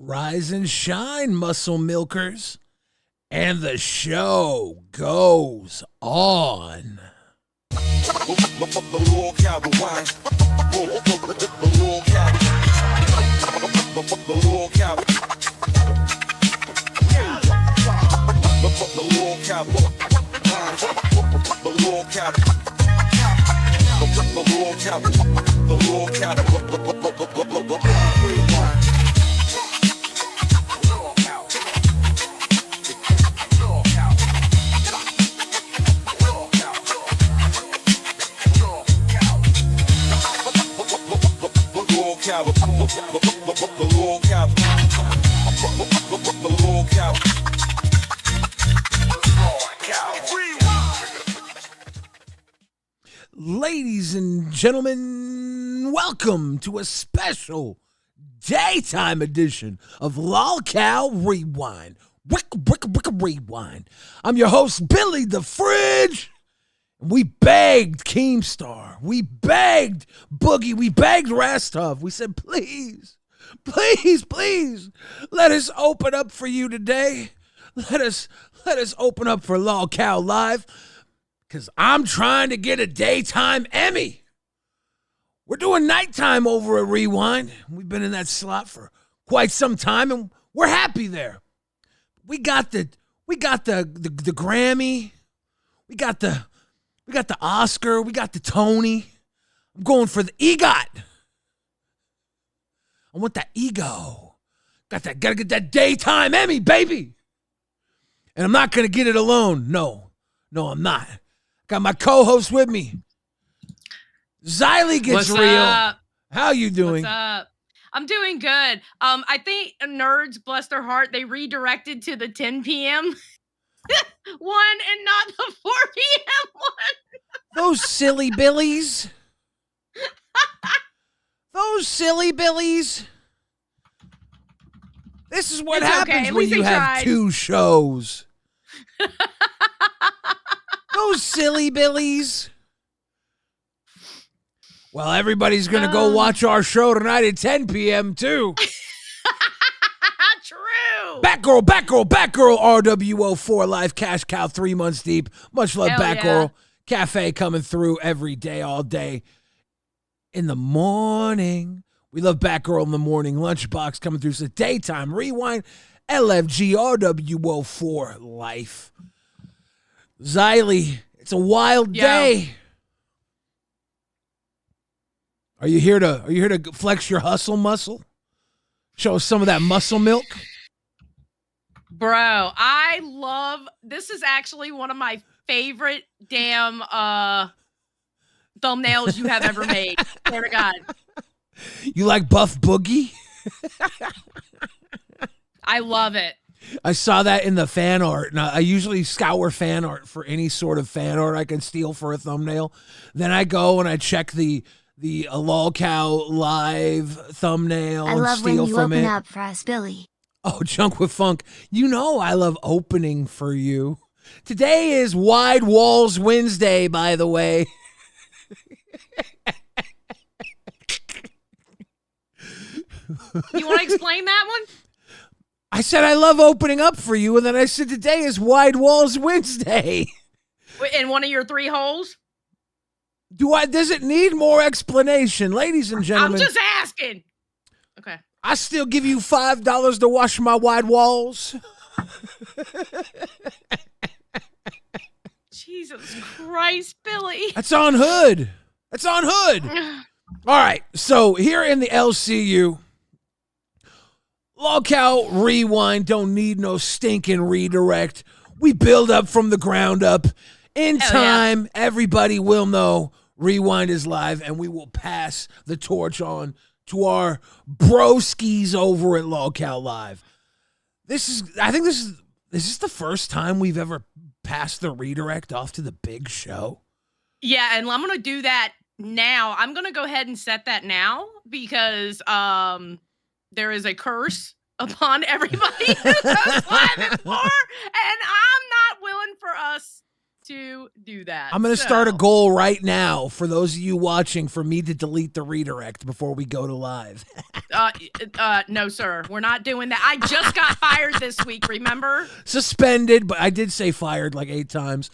Rise and shine, muscle milkers. And the show goes on. Ladies and gentlemen, welcome to a special daytime edition of LolcowRewind. Rewind. I'm your host, Billy the Fridge. We begged Keemstar. We begged Boogie. We begged Rastov. We said, please, let us open up for you today. Let us open up for LolCow Live. Because I'm trying to get a daytime Emmy. We're doing nighttime over at Rewind. We've been in that slot for quite some time, and we're happy there. We got the Grammy. We got the Oscar. We got the Tony. I'm going for the EGOT. I want that ego. Gotta get that daytime Emmy, baby. And I'm not gonna get it alone. No, I'm not. Got my co-host with me. Xylee gets What's real. Up? How you doing? What's up? I'm doing good. I think nerds, bless their heart, they redirected to the 10 p.m. one and not the 4 p.m. one. Those silly billies. Those silly billies. This is what happens when you have two shows. Those silly billies. Well, everybody's going to go watch our show tonight at 10 p.m. too. True. Batgirl, RWO4 Life, Cash Cow 3 months deep. Much love, Hell Batgirl. Yeah. Cafe coming through every day, all day. In the morning. We love Batgirl in the morning. Lunchbox coming through. So daytime, Rewind, LFG, RWO4 Life. Xylee, it's a wild day. Are you here to flex your hustle muscle? Show us some of that muscle milk? Bro, I love, this is actually one of my favorite damn thumbnails you have ever made. Swear to God. You like Buff Boogie? I love it. I saw that in the fan art. Now, I usually scour fan art for any sort of fan art I can steal for a thumbnail. Then I go and I check the LolCow Live thumbnail I and love steal when you from open it. up for us, Billy. Oh, Junk with Funk. You know I love opening for you. Today is Wide Walls Wednesday, by the way. You want to explain that one? I said I love opening up for you, and then I said today is Wide Walls Wednesday. In one of your 3 holes? Does it need more explanation? Ladies and gentlemen. I'm just asking. Okay. I still give you $5 to wash my wide walls. Jesus Christ, Billy. That's on Hood. All right, so here in the LCU, LolcowRewind don't need no stinking redirect. We build up from the ground up. In time, everybody will know Rewind is live, and we will pass the torch on to our broskies over at LolCow Live. I think this is the first time we've ever passed the redirect off to the big show. Yeah, and I'm going to do that now. I'm going to go ahead and set that now because there is a curse upon everybody who goes live at 4, and I'm not willing for us to do that. I'm going to start a goal right now for those of you watching for me to delete the redirect before we go to live. No, sir. We're not doing that. I just got fired this week, remember? Suspended, but I did say fired like 8 times.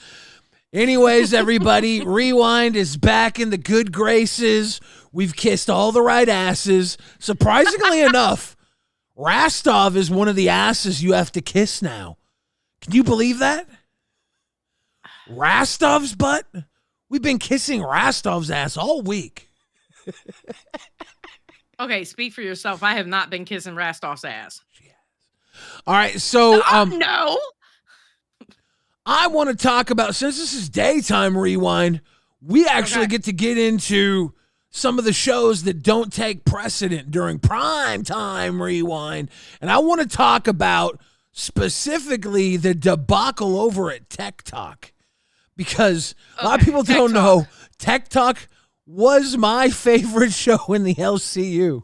Anyways, everybody, Rewind is back in the good graces. We've kissed all the right asses. Surprisingly enough, Rastov is one of the asses you have to kiss now. Can you believe that? Rastov's butt? We've been kissing Rastov's ass all week. Okay, speak for yourself. I have not been kissing Rastov's ass. All right, so no. I want to talk about, since this is daytime Rewind, we actually get to get into some of the shows that don't take precedent during prime time Rewind. And I want to talk about specifically the debacle over at Tech Talk. Because a lot of people don't know, Tech Talk was my favorite show in the LCU.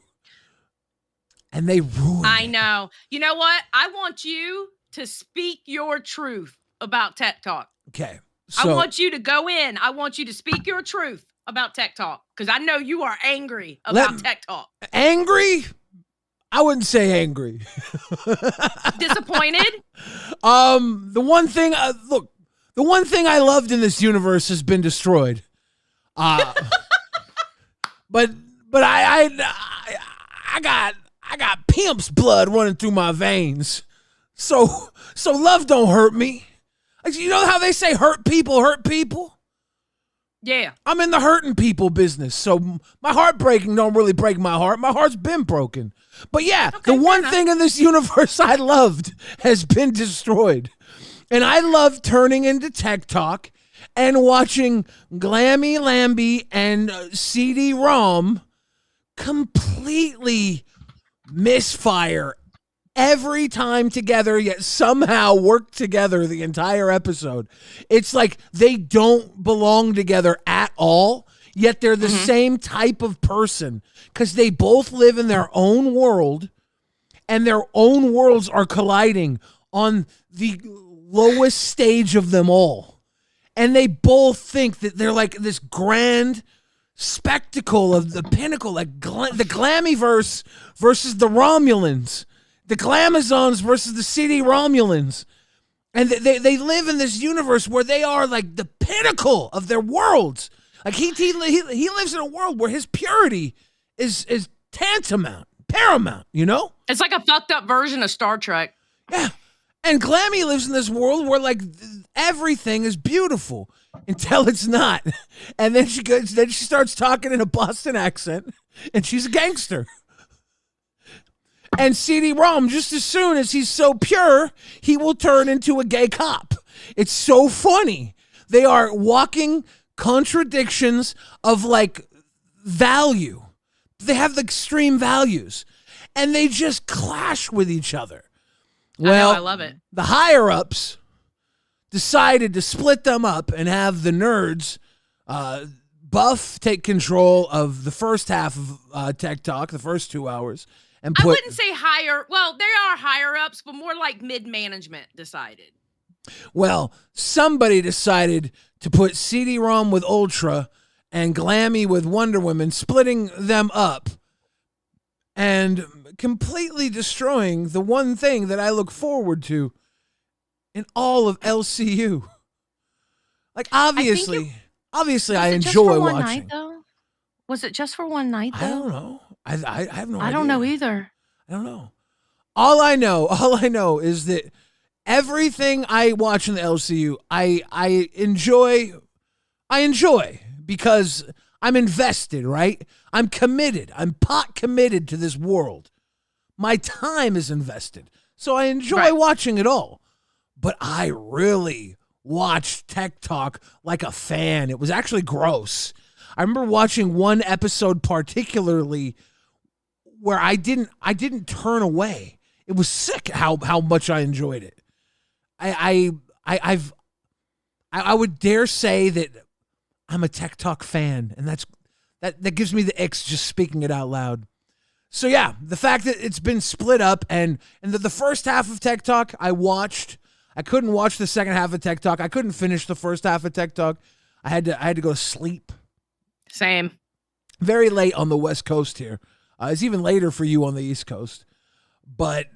And they ruined it. I know. You know what? I want you to speak your truth about Tech Talk. Okay. So, I want you to go in. I want you to speak your truth about Tech Talk. Because I know you are angry about Tech Talk. Angry? I wouldn't say angry. Disappointed? The one thing, the one thing I loved in this universe has been destroyed. But I got pimp's blood running through my veins. So love don't hurt me. You know how they say hurt people? Yeah. I'm in the hurting people business. So my heartbreaking don't really break my heart. My heart's been broken. But yeah, the one thing in this universe I loved has been destroyed. And I love turning into Tech Talk and watching Glammy, Lambie, and CD-ROM completely misfire every time together, yet somehow work together the entire episode. It's like they don't belong together at all, yet they're the same type of person because they both live in their own world and their own worlds are colliding on the lowest stage of them all. And they both think that they're like this grand spectacle of the pinnacle, like the Glammyverse versus the Romulans, the Glamazons versus the CD Romulans. And they live in this universe where they are like the pinnacle of their worlds. Like he lives in a world where his purity is tantamount, paramount, you know? It's like a fucked up version of Star Trek. Yeah. And Glammy lives in this world where like everything is beautiful until it's not. And then she starts talking in a Boston accent and she's a gangster. And CD-ROM, just as soon as he's so pure, he will turn into a gay cop. It's so funny. They are walking contradictions of like value. They have the extreme values and they just clash with each other. Well, I love it. The higher-ups decided to split them up and have the nerds, Buff, take control of the first half of Tech Talk, the first 2 hours. And I wouldn't say higher. Well, there are higher-ups, but more like mid-management decided. Well, somebody decided to put CD-ROM with Ultra and Glammy with Wonder Woman, splitting them up and completely destroying the one thing that I look forward to in all of LCU. Like, obviously I enjoy watching. Night, though? Was it just for one night, though? I don't know. I have no idea. I don't know either. I don't know. All I know is that everything I watch in the LCU, I enjoy because I'm invested, right? I'm committed. I'm pot committed to this world. My time is invested. So I enjoy watching it all. But I really watched Tech Talk like a fan. It was actually gross. I remember watching one episode particularly where I didn't turn away. It was sick how much I enjoyed it. I would dare say that I'm a Tech Talk fan, and that gives me the icks just speaking it out loud. So yeah, the fact that it's been split up and that the first half of Tech Talk I watched, I couldn't watch the second half of Tech Talk. I couldn't finish the first half of Tech Talk. I had to go to sleep. Same. Very late on the West Coast here. It's even later for you on the East Coast. But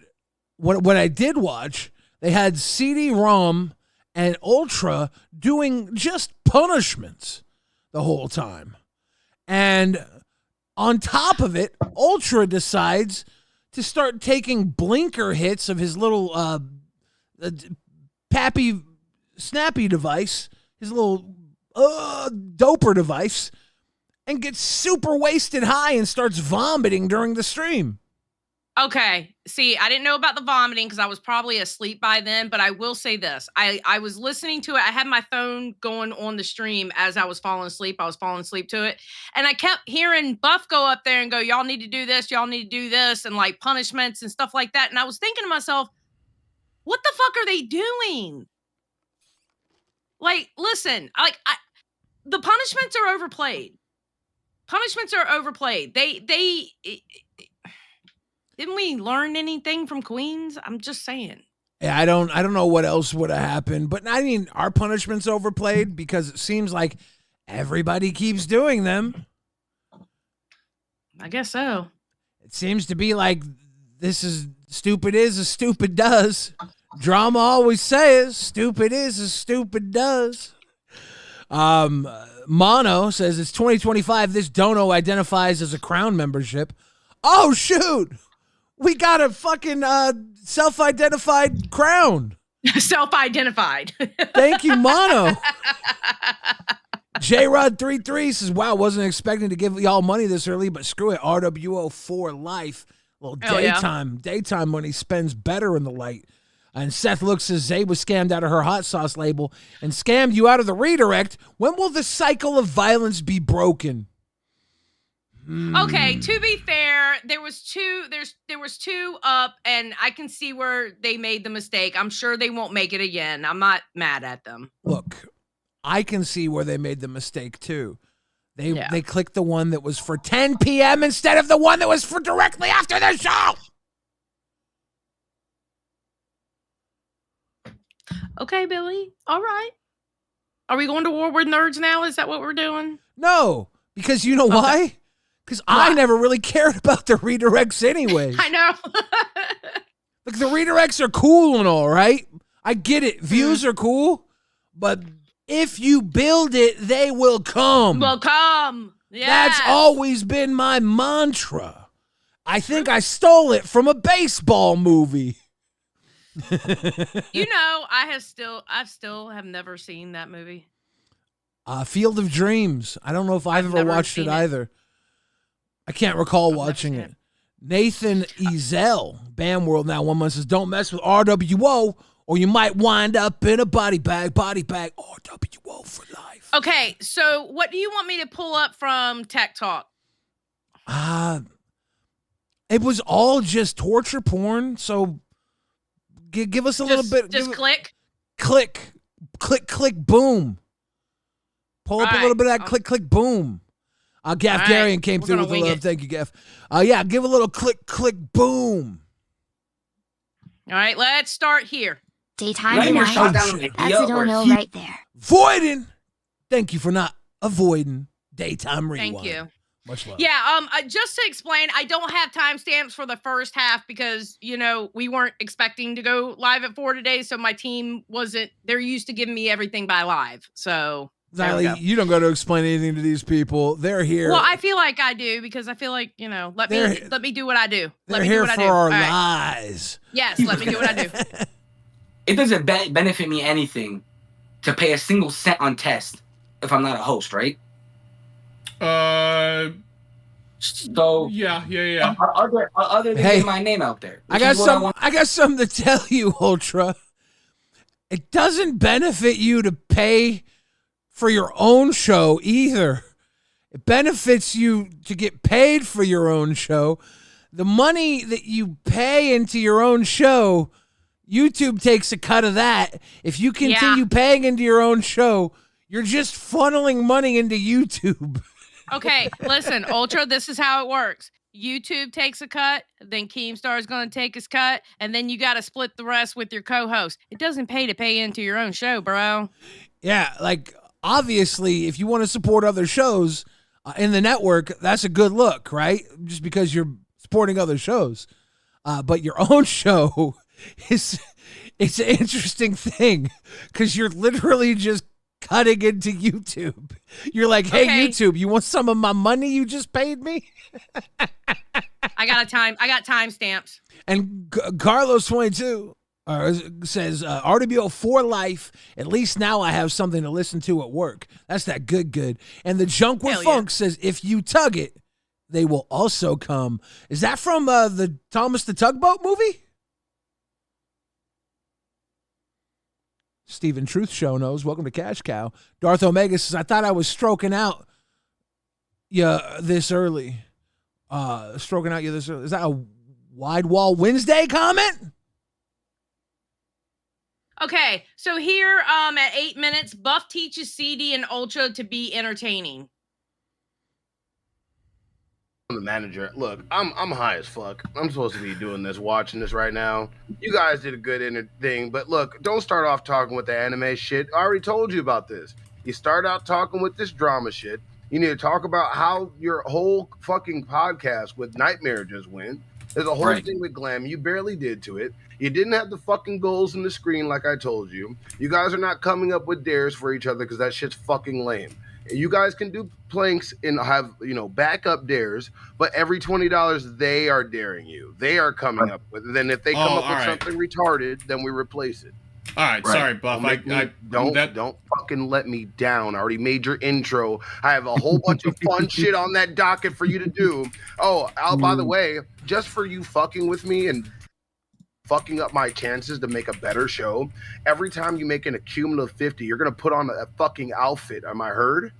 when I did watch, they had CD-ROM and Ultra doing just punishments the whole time. And on top of it, Ultra decides to start taking blinker hits of his little Pappy Snappy device, his little doper device, and gets super wasted high and starts vomiting during the stream. Okay. See, I didn't know about the vomiting because I was probably asleep by then, but I will say this. I was listening to it. I had my phone going on the stream as I was falling asleep. I was falling asleep to it. And I kept hearing Buff go up there and go, y'all need to do this. Y'all need to do this. And like punishments and stuff like that. And I was thinking to myself, what the fuck are they doing? Like, listen, the punishments are overplayed. Punishments are overplayed. Didn't we learn anything from Queens? I'm just saying. Yeah, I don't know what else would have happened, but I mean, our punishments overplayed because it seems like everybody keeps doing them. I guess so. It seems to be like this is stupid is as stupid does. Drama always says stupid is as stupid does. Mono says it's 2025. This dono identifies as a Crown membership. Oh, shoot. We got a fucking self-identified Crown. Self-identified. Thank you, Mono. JRod33 says, wow, wasn't expecting to give y'all money this early, but screw it. RWO for life. A little daytime money spends better in the light. And Seth looks as Zay was scammed out of her hot sauce label and scammed you out of the redirect. When will the cycle of violence be broken? Okay, to be fair, there was two up, and I can see where they made the mistake. I'm sure they won't make it again. I'm not mad at them. Look, I can see where they made the mistake too. They clicked the one that was for 10 p.m. instead of the one that was for directly after the show. Okay, Billy. All right. Are we going to war with nerds now? Is that what we're doing? No, because you know why? Because I never really cared about the redirects anyway. I know. Like, the redirects are cool and all, right? I get it. Views are cool, but if you build it, they will come. Will come. Yes. That's always been my mantra. I think I stole it from a baseball movie. You know, I still have never seen that movie. Field of Dreams. I don't know if I've ever watched it either. I can't recall watching it. Nathan Ezel, Bam World Now 1 month says, don't mess with RWO or you might wind up in a body bag, RWO for life. Okay, so what do you want me to pull up from Tech Talk? It was all just torture porn, so give us a little bit. Just click. Click, boom. Pull up a little bit of that click, boom. Gaff Garian came through with a love. Thank you, Gaff. Give a little click, boom. All right, let's start here. Daytime and night. That's a dono right there. Voiding. Thank you for not avoiding daytime rewind. Thank you. Much love. Yeah, just to explain, I don't have timestamps for the first half because, you know, we weren't expecting to go live at 4 today, so my team they're used to giving me everything by live, so... Xylee, you don't got to explain anything to these people. They're here. Well, I feel like I do because I feel like, you know, let me do what I do. They're here for our lies. Yes, let me do what I do. It doesn't benefit me anything to pay a single cent on test if I'm not a host, right? So yeah. Other than getting my name out there, I got something to tell you, Ultra. It doesn't benefit you to pay for your own show either. It benefits you to get paid for your own show. The money that you pay into your own show, YouTube takes a cut of that. If you continue paying into your own show, you're just funneling money into YouTube. Okay, listen, Ultra, this is how it works. YouTube takes a cut, then Keemstar is going to take his cut, and then you got to split the rest with your co-host. It doesn't pay to pay into your own show, bro. Yeah, like obviously, if you want to support other shows in the network, that's a good look, right? Just because you're supporting other shows, but your own show it's an interesting thing because you're literally just cutting into YouTube. You're like, hey, Okay. YouTube, you want some of my money you just paid me? I got timestamps. And Carlos 22 says, RWO for life. At least now I have something to listen to at work. That's that good. And the Junk with Hell Funk yeah. says, if you tug it, they will also come. Is that from the Thomas the Tugboat movie? Stephen Truth Show knows. Welcome to Cash Cow. Darth Omega says, I thought I was stroking out this early. Is that a Wide Wall Wednesday comment? Okay, so here at 8 minutes, Buff teaches CD and Ultra to be entertaining. I'm the manager. Look, I'm high as fuck. I'm supposed to be doing this, watching this right now. You guys did a good thing, but look, don't start off talking with the anime shit. I already told you about this. You start out talking with this drama shit. You need to talk about how your whole fucking podcast with Nightmare just went. There's a whole thing with Glammy. You barely did to it. You didn't have the fucking goals in the screen like I told you. You guys are not coming up with dares for each other because that shit's fucking lame. You guys can do planks and have, backup dares, but every $20 they are daring you. They are coming up with it. Then if they come up with something retarded, then we replace it. All right, sorry, Buff. Don't fucking let me down. I already made your intro. I have a whole bunch of fun shit on that docket for you to do. Oh, by the way, just for you fucking with me and fucking up my chances to make a better show, every time you make an cumulative 50, you're gonna put on a fucking outfit. Am I heard?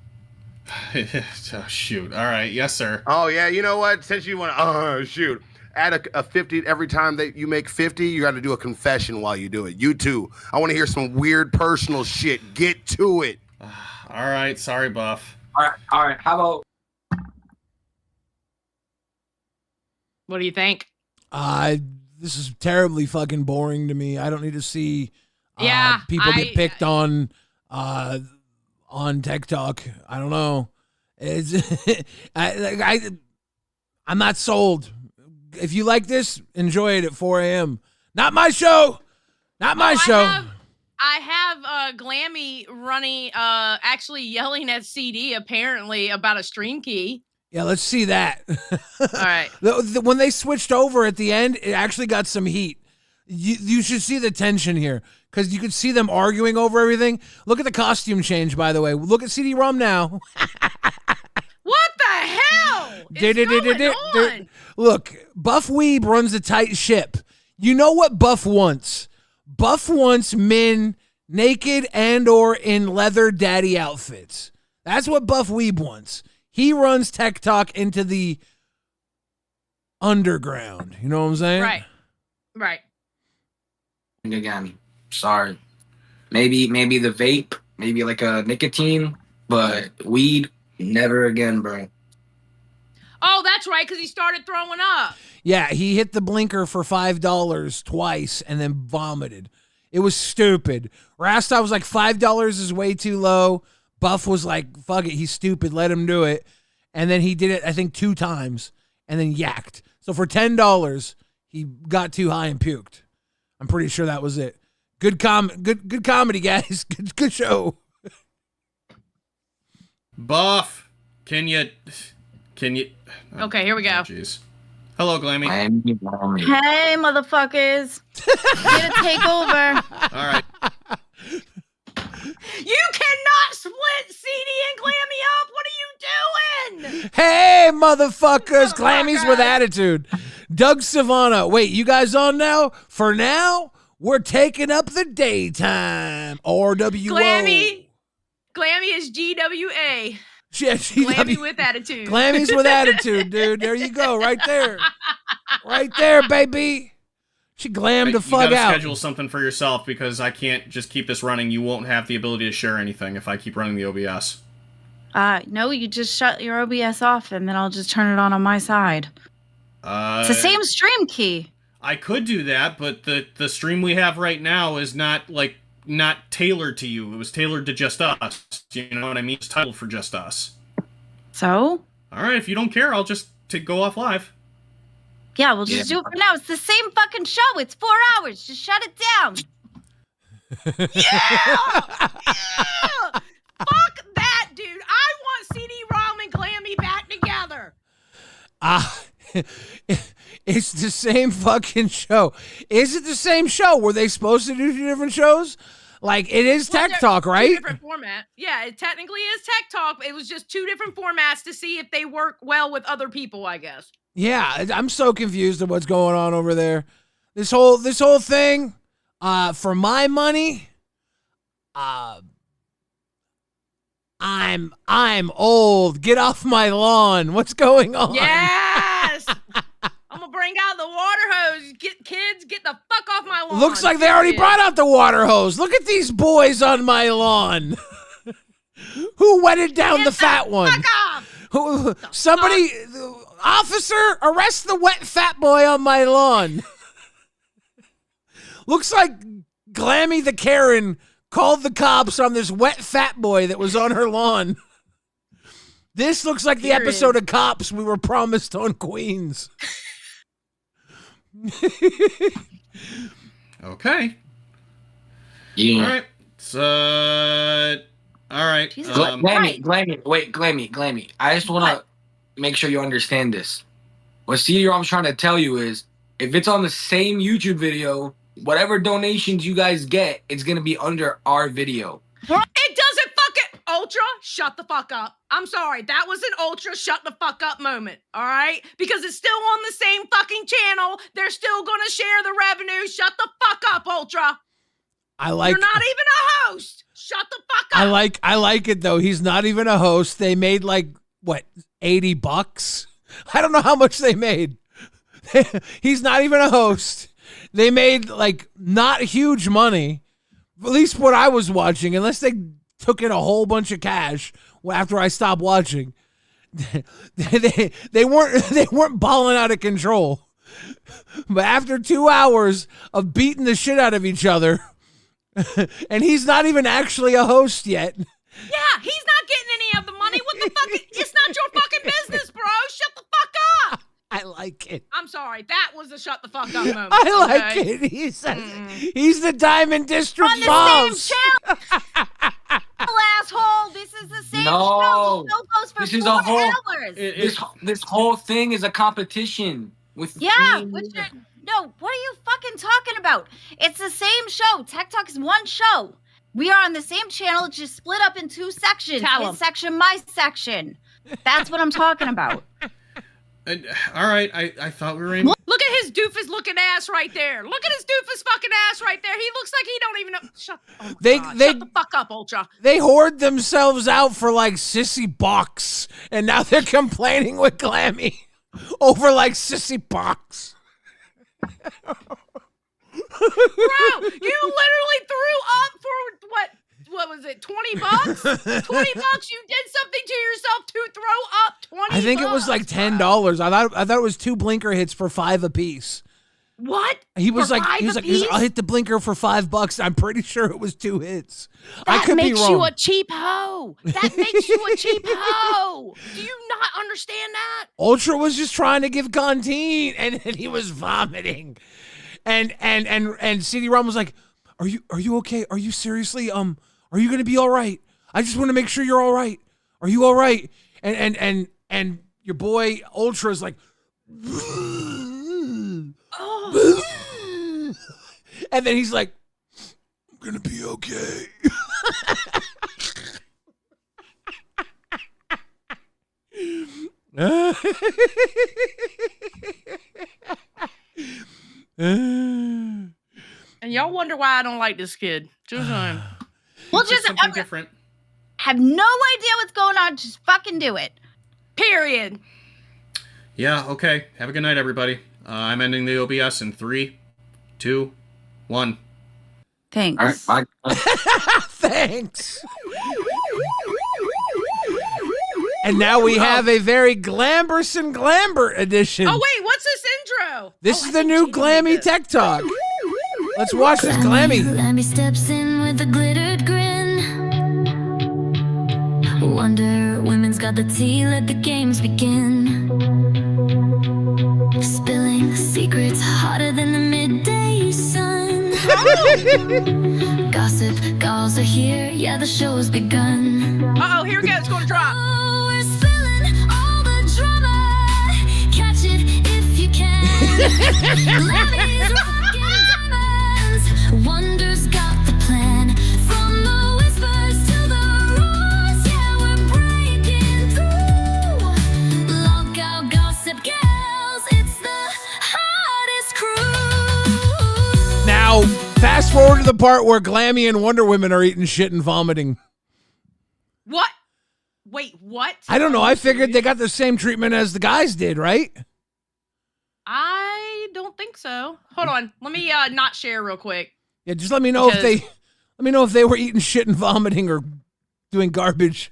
Oh, shoot. All right. Yes, sir. Oh, yeah. You know what? Since you want to, shoot. Add a 50 every time that you make 50. You got to do a confession while you do it. You too. I want to hear some weird personal shit. Get to it. All right. Sorry, Buff. All right. How about? What do you think? This is terribly fucking boring to me. I don't need to see people get picked on TikTok. I don't know. It's I'm not sold. If you like this, enjoy it at 4 a.m. Not my show. Not my show. I have Glammy running, actually yelling at CD apparently about a stream key. Yeah, let's see that. All right. When they switched over at the end, it actually got some heat. You should see the tension here because you could see them arguing over everything. Look at the costume change, by the way. Look at CD-ROM now. What the hell is going on? Look, Buff Weeb runs a tight ship. You know what Buff wants? Buff wants men naked and or in leather daddy outfits. That's what Buff Weeb wants. He runs Tech Talk into the underground. You know what I'm saying? Right. Again, sorry. Maybe the vape, maybe like a nicotine, but weed, never again, bro. Oh, that's right, because he started throwing up. Yeah, he hit the blinker for $5 twice and then vomited. It was stupid. Rasta was like, $5 is way too low. Buff was like, fuck it, he's stupid, let him do it. And then he did it, I think, 2 times and then yacked. So for $10, he got too high and puked. I'm pretty sure that was it. Good comedy, guys. Good show. Buff, can you? Okay, here we go. Jeez. Hello, Glammy. Hey, motherfuckers. Get a takeover. All right. You cannot split CD and Glammy up. What are you doing? Hey, motherfuckers. Glammy's with attitude. Doug Savannah. Wait, you guys on now? For now, we're taking up the daytime. RWO. Glammy is GWA. Yeah, Glammy with attitude. Glammy's with attitude, dude. There you go. Right there. Right there, baby. She glammed the fuck out. You gotta schedule something for yourself because I can't just keep this running. You won't have the ability to share anything if I keep running the OBS. No, you just shut your OBS off and then I'll just turn it on my side. It's the same stream key. I could do that, but the stream we have right now is not tailored to you. It was tailored to just us. You know what I mean? It's titled for just us. So? All right, if you don't care, I'll just go off live. Yeah, we'll just do it for now. It's the same fucking show. It's 4 hours. Just shut it down. Yeah! Fuck that, dude. I want CD-ROM and Glammy back together. It's the same fucking show. Is it the same show? Were they supposed to do 2 different shows? Like, it is Tech Talk, right? 2 different format. Yeah, it technically is Tech Talk. It was just 2 different formats to see if they work well with other people, I guess. Yeah, I'm so confused at what's going on over there. This whole thing, for my money, I'm old. Get off my lawn. What's going on? Yes. I'm gonna bring out the water hose. Get the fuck off my lawn. Looks like they already brought out the water hose. Look at these boys on my lawn. Who wetted down the fat one? Fuck off. Somebody, officer, arrest the wet fat boy on my lawn. Looks like Glammy the Karen called the cops on this wet fat boy that was on her lawn. This looks like the episode of Cops we were promised on Queens. Okay. Yeah. All right. So, all right. Glammy. I just want to make sure you understand this. What CD-ROM's trying to tell you is, if it's on the same YouTube video, whatever donations you guys get, it's going to be under our video. It doesn't fucking... Ultra, shut the fuck up. I'm sorry. That was an Ultra shut the fuck up moment, all right? Because it's still on the same fucking channel. They're still going to share the revenue. Shut the fuck up, Ultra. You're not even a host. Shut the fuck up. I like it, though. He's not even a host. They made, like, what, $80? I don't know how much they made. He's not even a host. They made, like, not huge money. At least what I was watching, unless they took in a whole bunch of cash after I stopped watching. They weren't balling out of control. But after 2 hours of beating the shit out of each other, and he's not even actually a host yet. Yeah, he's not getting any of the money. What the fuck? It's not your fucking business, bro. Shut the fuck up. I like it. I'm sorry. That was a shut the fuck up moment. I like it. He's the Diamond District boss. On the same channel. Asshole. This is the same show. The show goes for this is 4 a whole. hours. This whole thing is a competition with. No, what are you fucking talking about? It's the same show. Tech Talk is one show. We are on the same channel, just split up in 2 sections. His section, my section. That's what I'm talking about. All right, I thought we were in. Look at his doofus looking ass right there. Look at his doofus fucking ass right there. He looks like he don't even know. Shut the fuck up, Ultra. They hoard themselves out for like Sissy Box, and now they're complaining with Glammy over like Sissy Box. Bro, you literally threw up for what was it, $20? $20, you did something to yourself to throw up $20. I think it was like $10. I thought it was 2 blinker hits for $5 apiece. What? He was like, I'll hit the blinker for $5. I'm pretty sure it was 2 hits. I could be wrong. That makes you a cheap hoe. That makes you a cheap hoe. Do you not understand that? Ultra was just trying to give Conteen, and he was vomiting. And CD-ROM was like, Are you okay? Are you seriously are you gonna be all right? I just want to make sure you're all right. Are you all right? And your boy Ultra is like, and then he's like, I'm gonna be okay. And y'all wonder why I don't like this kid. Just Well, just something different. Have no idea what's going on. Just fucking do it. Period. Yeah. Okay. Have a good night, everybody. I'm ending the OBS in 3, 2, 1. Thanks. All right, bye. Thanks. And now we have a very Glamberson Glambert edition. Oh wait, what What's this intro? This is the new Glammy Tech Talk. Let's watch this Glammy. Glammy steps in with a glittered grin. Wonder Women's got the tea, let the games begin. Spilling secrets hotter than the midday sun. Gossip gals are here, yeah, the show's begun. Uh-oh, here we go, it's gonna drop. Oh, we're spilling all the drama. Catch it if you can. Glammy's rocking diamonds. Wonder's got the plan. From the whispers to the roars, yeah, we're breaking through. Lolcow gossip gals, it's the hottest crew. Now, fast forward to the part where Glammy and Wonder Women are eating shit and vomiting. What? Wait, what? I don't know. I figured they got the same treatment as the guys did, right? I don't think so. Hold on. Let me not share real quick. Yeah, just let me know if they were eating shit and vomiting or doing garbage.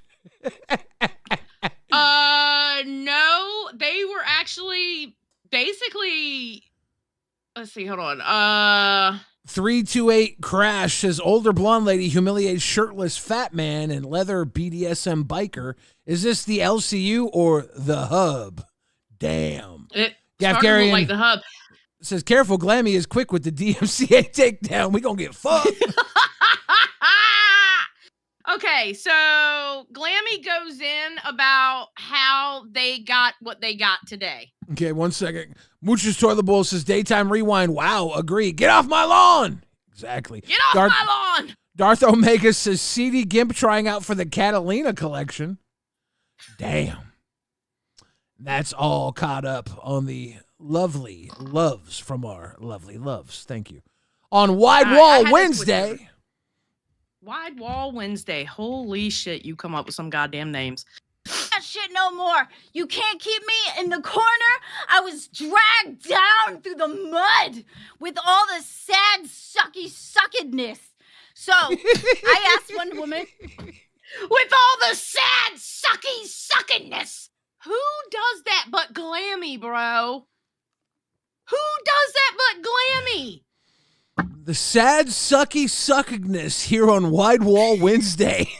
No, they were actually basically. Let's see. Hold on. 328 Crash says older blonde lady humiliates shirtless fat man and leather BDSM biker. Is this the LCU or the hub? Damn. It Gaff started to look Garian like the hub. says careful, Glammy is quick with the DMCA takedown. We gonna get fucked. Okay, so Glammy goes in about how they got what they got today. Okay, 1 second. Mooch's Toilet Bowl says daytime rewind. Wow, agree. Get off my lawn. Exactly. Get off my lawn. Darth Omega says CD Gimp trying out for the Catalina collection. Damn. That's all caught up on the lovely loves from our lovely loves. Thank you. On Wide Wall Wednesday. Wide Wall Wednesday. Holy shit, you come up with some goddamn names. That shit no more. You can't keep me in the corner. I was dragged down through the mud with all the sad, sucky suckedness. So I asked Wonder Woman, with all the sad, sucky suckedness. Who does that but Glammy, bro? Who does that but Glammy? The sad, sucky suckiness here on Wide Wall Wednesday.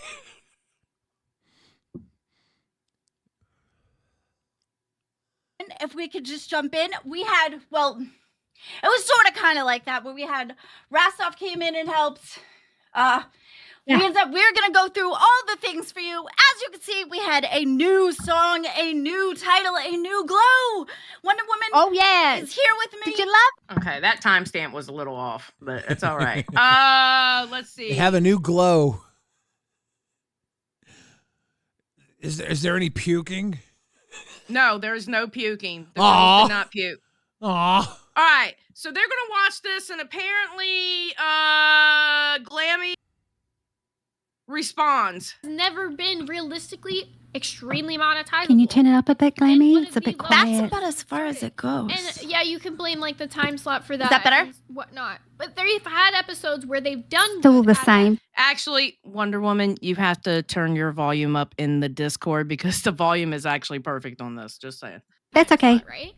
if we could just jump in, we had, well, it was sort of kind of like that, where we had Rastov came in and helped. We were going to go through all the things for you. As you can see, we had a new song, a new title, a new glow. Wonder Woman is here with me. Did you love? Okay, that timestamp was a little off, but it's all right. Let's see. They have a new glow. Is there any puking? No, there's no puking. The Aw. girls did not puke. Aw. All right, so they're gonna watch this, and apparently, Glammy responds. Never been realistically extremely monetizable. Can you turn it up a bit, And Glammy? what It's a did we bit love? quiet. That's about as far as it goes. And yeah, you can blame like the time slot for that. that better? And whatnot. But they've had episodes where they've done Still good the at same. Actually, Wonder Woman, you have to turn your volume up in the Discord because the volume is actually perfect on this. Just saying. That's okay. slot, right?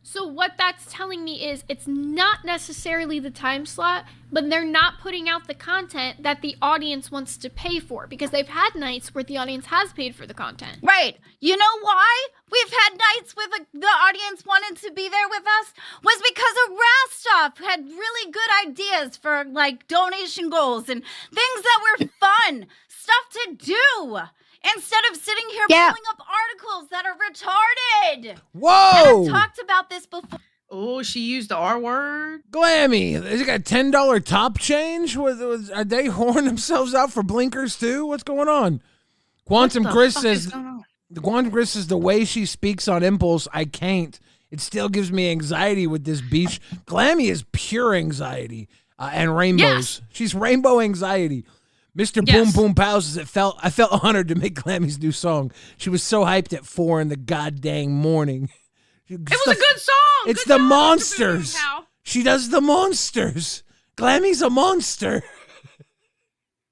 So what that's telling me is it's not necessarily the time slot, but they're not putting out the content that the audience wants to pay for, because they've had nights where the audience has paid for the content. Right. You know why we've had nights where the audience wanted to be there with us? Was because of Rastov had really good ideas for like donation goals and things that were fun, stuff to do. Instead of sitting here pulling up articles that are retarded. Whoa! And I've talked about this before. Oh, she used the R word. Glammy, is it got $10 top change? Are they whoring themselves out for blinkers too? What's going on? Quantum Chris says the way she speaks on impulse, I can't. It still gives me anxiety with this beach. Glammy is pure anxiety and rainbows. Yes. She's rainbow anxiety. Mr. Yes. Boom Boom Pow says I felt honored to make Glammy's new song. She was so hyped at 4 in the goddamn morning. It was a good song. It's Good the job, Mr. monsters. Boom Boom Pow. She does the monsters. Glammy's a monster.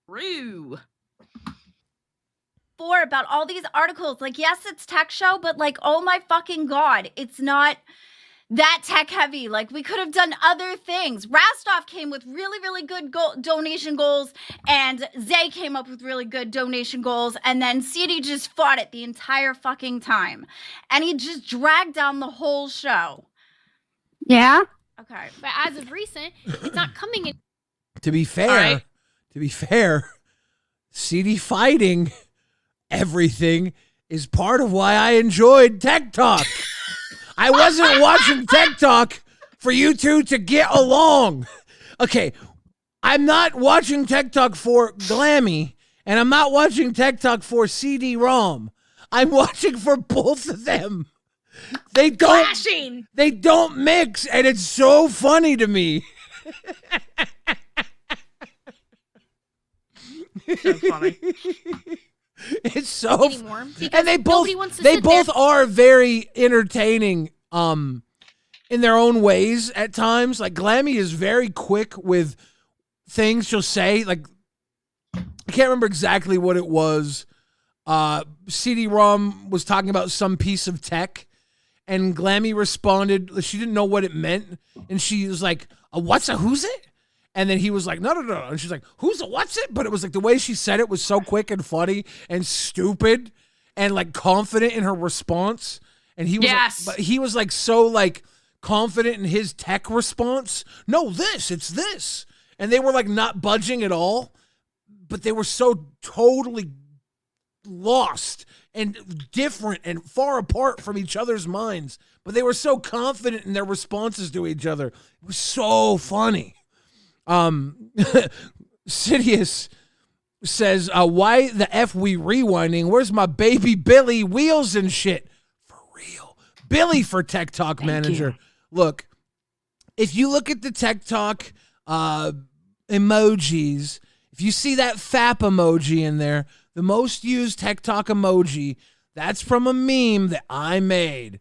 Rue. About all these articles. Like, yes, it's tech show, but like, oh my fucking God, it's not that tech heavy. Like, we could have done other things. Rastov came with really, really good donation goals, and Zay came up with really good donation goals, and then CD just fought it the entire fucking time. And he just dragged down the whole show. Yeah. Okay. But as of recent, it's not coming in. To be fair, CD fighting everything is part of why I enjoyed Tech Talk. I wasn't watching Tech Talk for you two to get along. Okay, I'm not watching Tech Talk for Glammy, and I'm not watching Tech Talk for CD-ROM. I'm watching for both of them. They don't mix, and it's so funny to me. So funny. It's so Anymore, and they both wants to are very entertaining in their own ways at times. Like Glammy is very quick with things she'll say. Like I can't remember exactly what it was. CD-ROM was talking about some piece of tech, and Glammy responded. She didn't know what it meant, and she was like, who's it? And then he was like, no. And she's like, who's a what's it? But it was like the way she said it was so quick and funny and stupid and like confident in her response. And he was but he was like so like confident in his tech response. No, it's this. And they were like not budging at all, but they were so totally lost and different and far apart from each other's minds. But they were so confident in their responses to each other. It was so funny. Sidious says, why the F we rewinding? Where's my baby Billy wheels and shit? For real. Billy for Tech Talk Manager. Look, if you look at the Tech Talk emojis, if you see that FAP emoji in there, the most used Tech Talk emoji, that's from a meme that I made.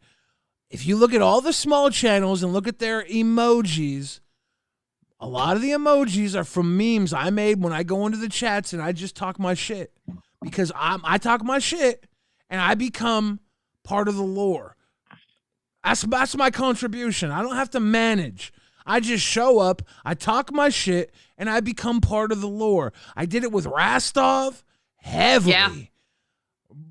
If you look at all the small channels and look at their emojis, a lot of the emojis are from memes I made when I go into the chats and I just talk my shit. Because I talk my shit and I become part of the lore. That's my contribution. I don't have to manage. I just show up, I talk my shit, and I become part of the lore. I did it with Rastov heavily. Yeah.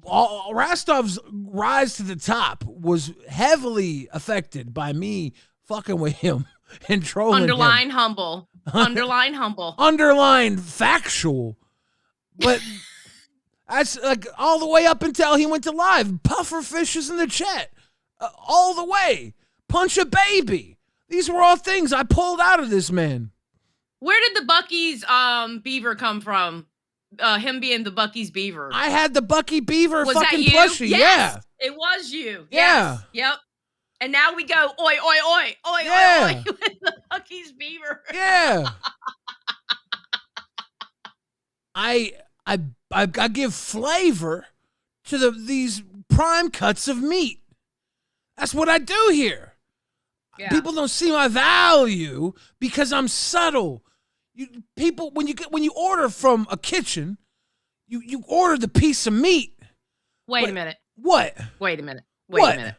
Rastov's rise to the top was heavily affected by me fucking with him. And trolling Underline him. humble. Underline humble. Underline factual. But that's like all the way up until he went to live. Pufferfish is in the chat. All the way. Punch a baby. These were all things I pulled out of this man. Where did the Bucky's beaver come from? Him being the Bucky's beaver. I had the Bucky Beaver was fucking that you? plushie. Yes, yeah. It was you. Yeah. Yes. Yep. And now we go, oi, oi, oi, oi, yeah. oi, oi, with the Bucky's beaver. Yeah. I give flavor to these prime cuts of meat. That's what I do here. Yeah. People don't see my value because I'm subtle. People, when you order from a kitchen, you order the piece of meat. Wait a minute. What? Wait a minute. Wait a minute.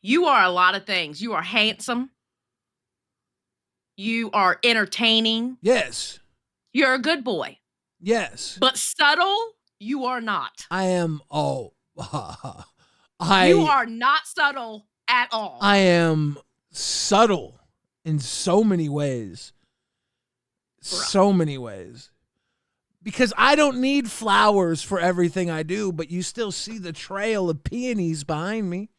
You are a lot of things. You are handsome. You are entertaining. Yes. You're a good boy. Yes. But subtle, you are not. I am. Oh. You are not subtle at all. I am subtle in so many ways. So many ways. Because I don't need flowers for everything I do, but you still see the trail of peonies behind me.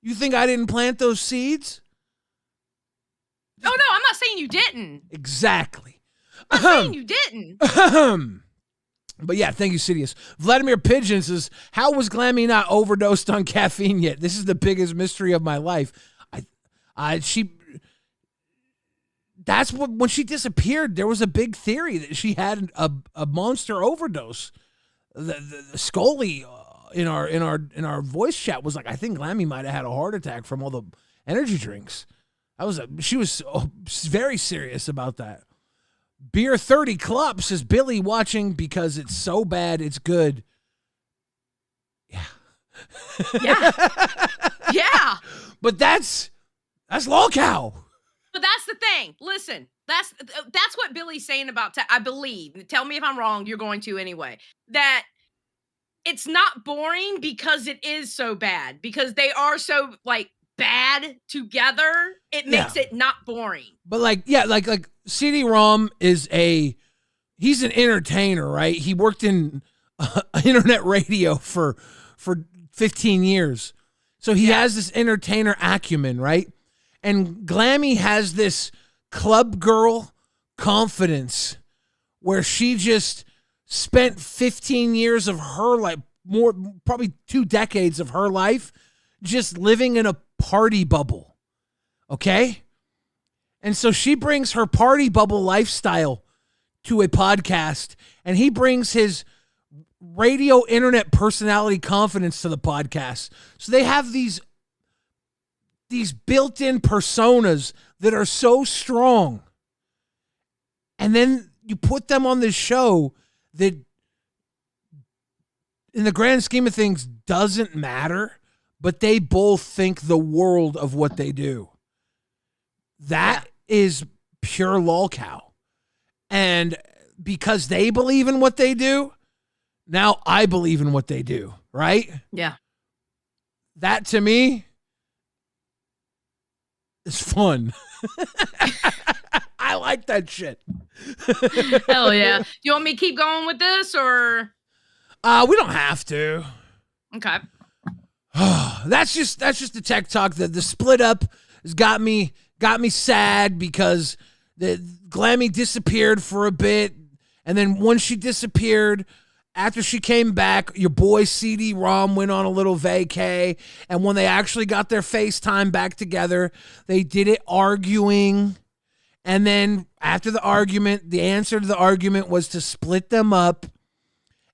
You think I didn't plant those seeds? Oh, no, I'm not saying you didn't. Exactly. I'm not saying you didn't. But yeah, thank you, Sidious. Vladimir Pigeon says, how was Glammy not overdosed on caffeine yet? This is the biggest mystery of my life. That's what, when she disappeared, there was a big theory that she had a monster overdose. The Scully in our voice chat was like, I think Glammy might have had a heart attack from all the energy drinks. She was very serious about that. Beer 30 Club says, Billy watching because it's so bad it's good. Yeah. Yeah. Yeah. But that's Lolcow. But that's the thing. Listen, that's what Billy's saying about I believe. Tell me if I'm wrong. You're going to anyway. That it's not boring because it is so bad. Because they are so like bad together. It makes it not boring. But like CD-ROM is he's an entertainer, right? He worked in internet radio for 15 years. So he has this entertainer acumen, right? And Glammy has this club girl confidence where she just spent 15 years of her life, probably 2 decades of her life, just living in a party bubble. Okay? And so she brings her party bubble lifestyle to a podcast, and he brings his radio internet personality confidence to the podcast. So they have these built-in personas that are so strong. And then you put them on this show that in the grand scheme of things doesn't matter, but they both think the world of what they do. That is pure lolcow. And because they believe in what they do, now I believe in what they do, right? Yeah. That to me is fun. I like that shit. Hell yeah. Do you want me to keep going with this or? We don't have to. Okay. That's just the tech talk. The split up has got me sad because the Glammy disappeared for a bit, and then once she disappeared, after she came back, your boy CD-ROM went on a little vacay, and when they actually got their FaceTime back together, they did it arguing, and then after the argument, the answer to the argument was to split them up.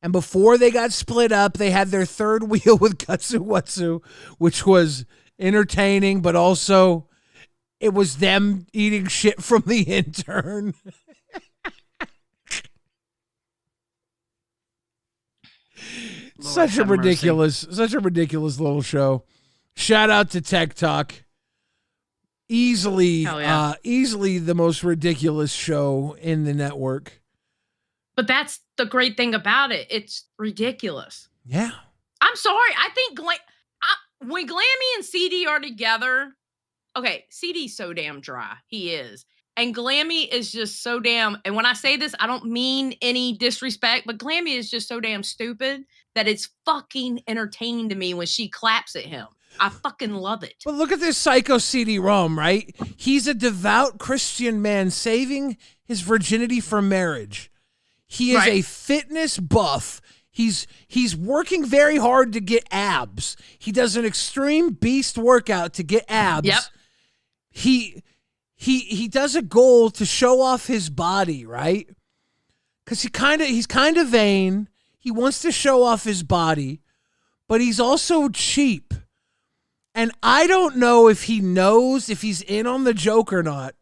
And before they got split up, they had their third wheel with Gutsu, which was entertaining, but also it was them eating shit from the intern. Such a ridiculous little show. Shout out to Tech Talk. Easily the most ridiculous show in the network. But that's the great thing about it. It's ridiculous. Yeah. I'm sorry. I think when Glammy and CD are together, okay, CD's so damn dry. He is. And Glammy is just so damn, and when I say this, I don't mean any disrespect, but Glammy is just so damn stupid that it's fucking entertaining to me when she claps at him. I fucking love it. But look at this psycho CD-ROM, right? He's a devout Christian man saving his virginity for marriage. He is a fitness buff. He's working very hard to get abs. He does an extreme beast workout to get abs. Yep. He does a goal to show off his body, right? Because he's kind of vain. He wants to show off his body, but he's also cheap. And I don't know if he knows if he's in on the joke or not.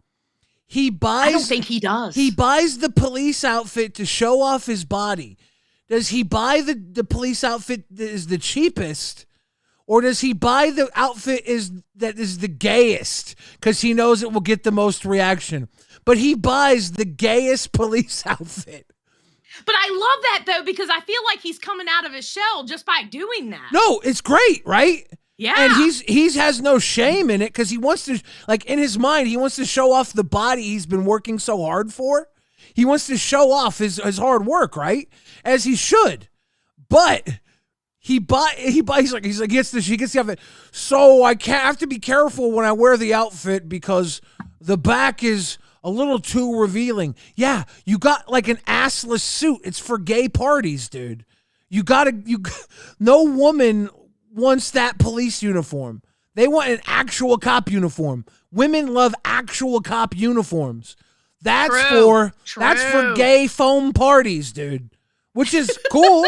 I don't think he does. He buys the police outfit to show off his body. Does he buy the police outfit that is the cheapest? Or does he buy the outfit that is the gayest because he knows it will get the most reaction? But he buys the gayest police outfit. But I love that, though, because I feel like he's coming out of his shell just by doing that. No, it's great, right? Yeah. And he has no shame in it because he wants to, like, in his mind, he wants to show off the body he's been working so hard for. He wants to show off his hard work, right? As he should. But he gets the outfit. So I have to be careful when I wear the outfit because the back is a little too revealing. Yeah, you got like an assless suit. It's for gay parties, dude. No woman wants that police uniform. They want an actual cop uniform. Women love actual cop uniforms. That's for gay foam parties, dude. Which is cool.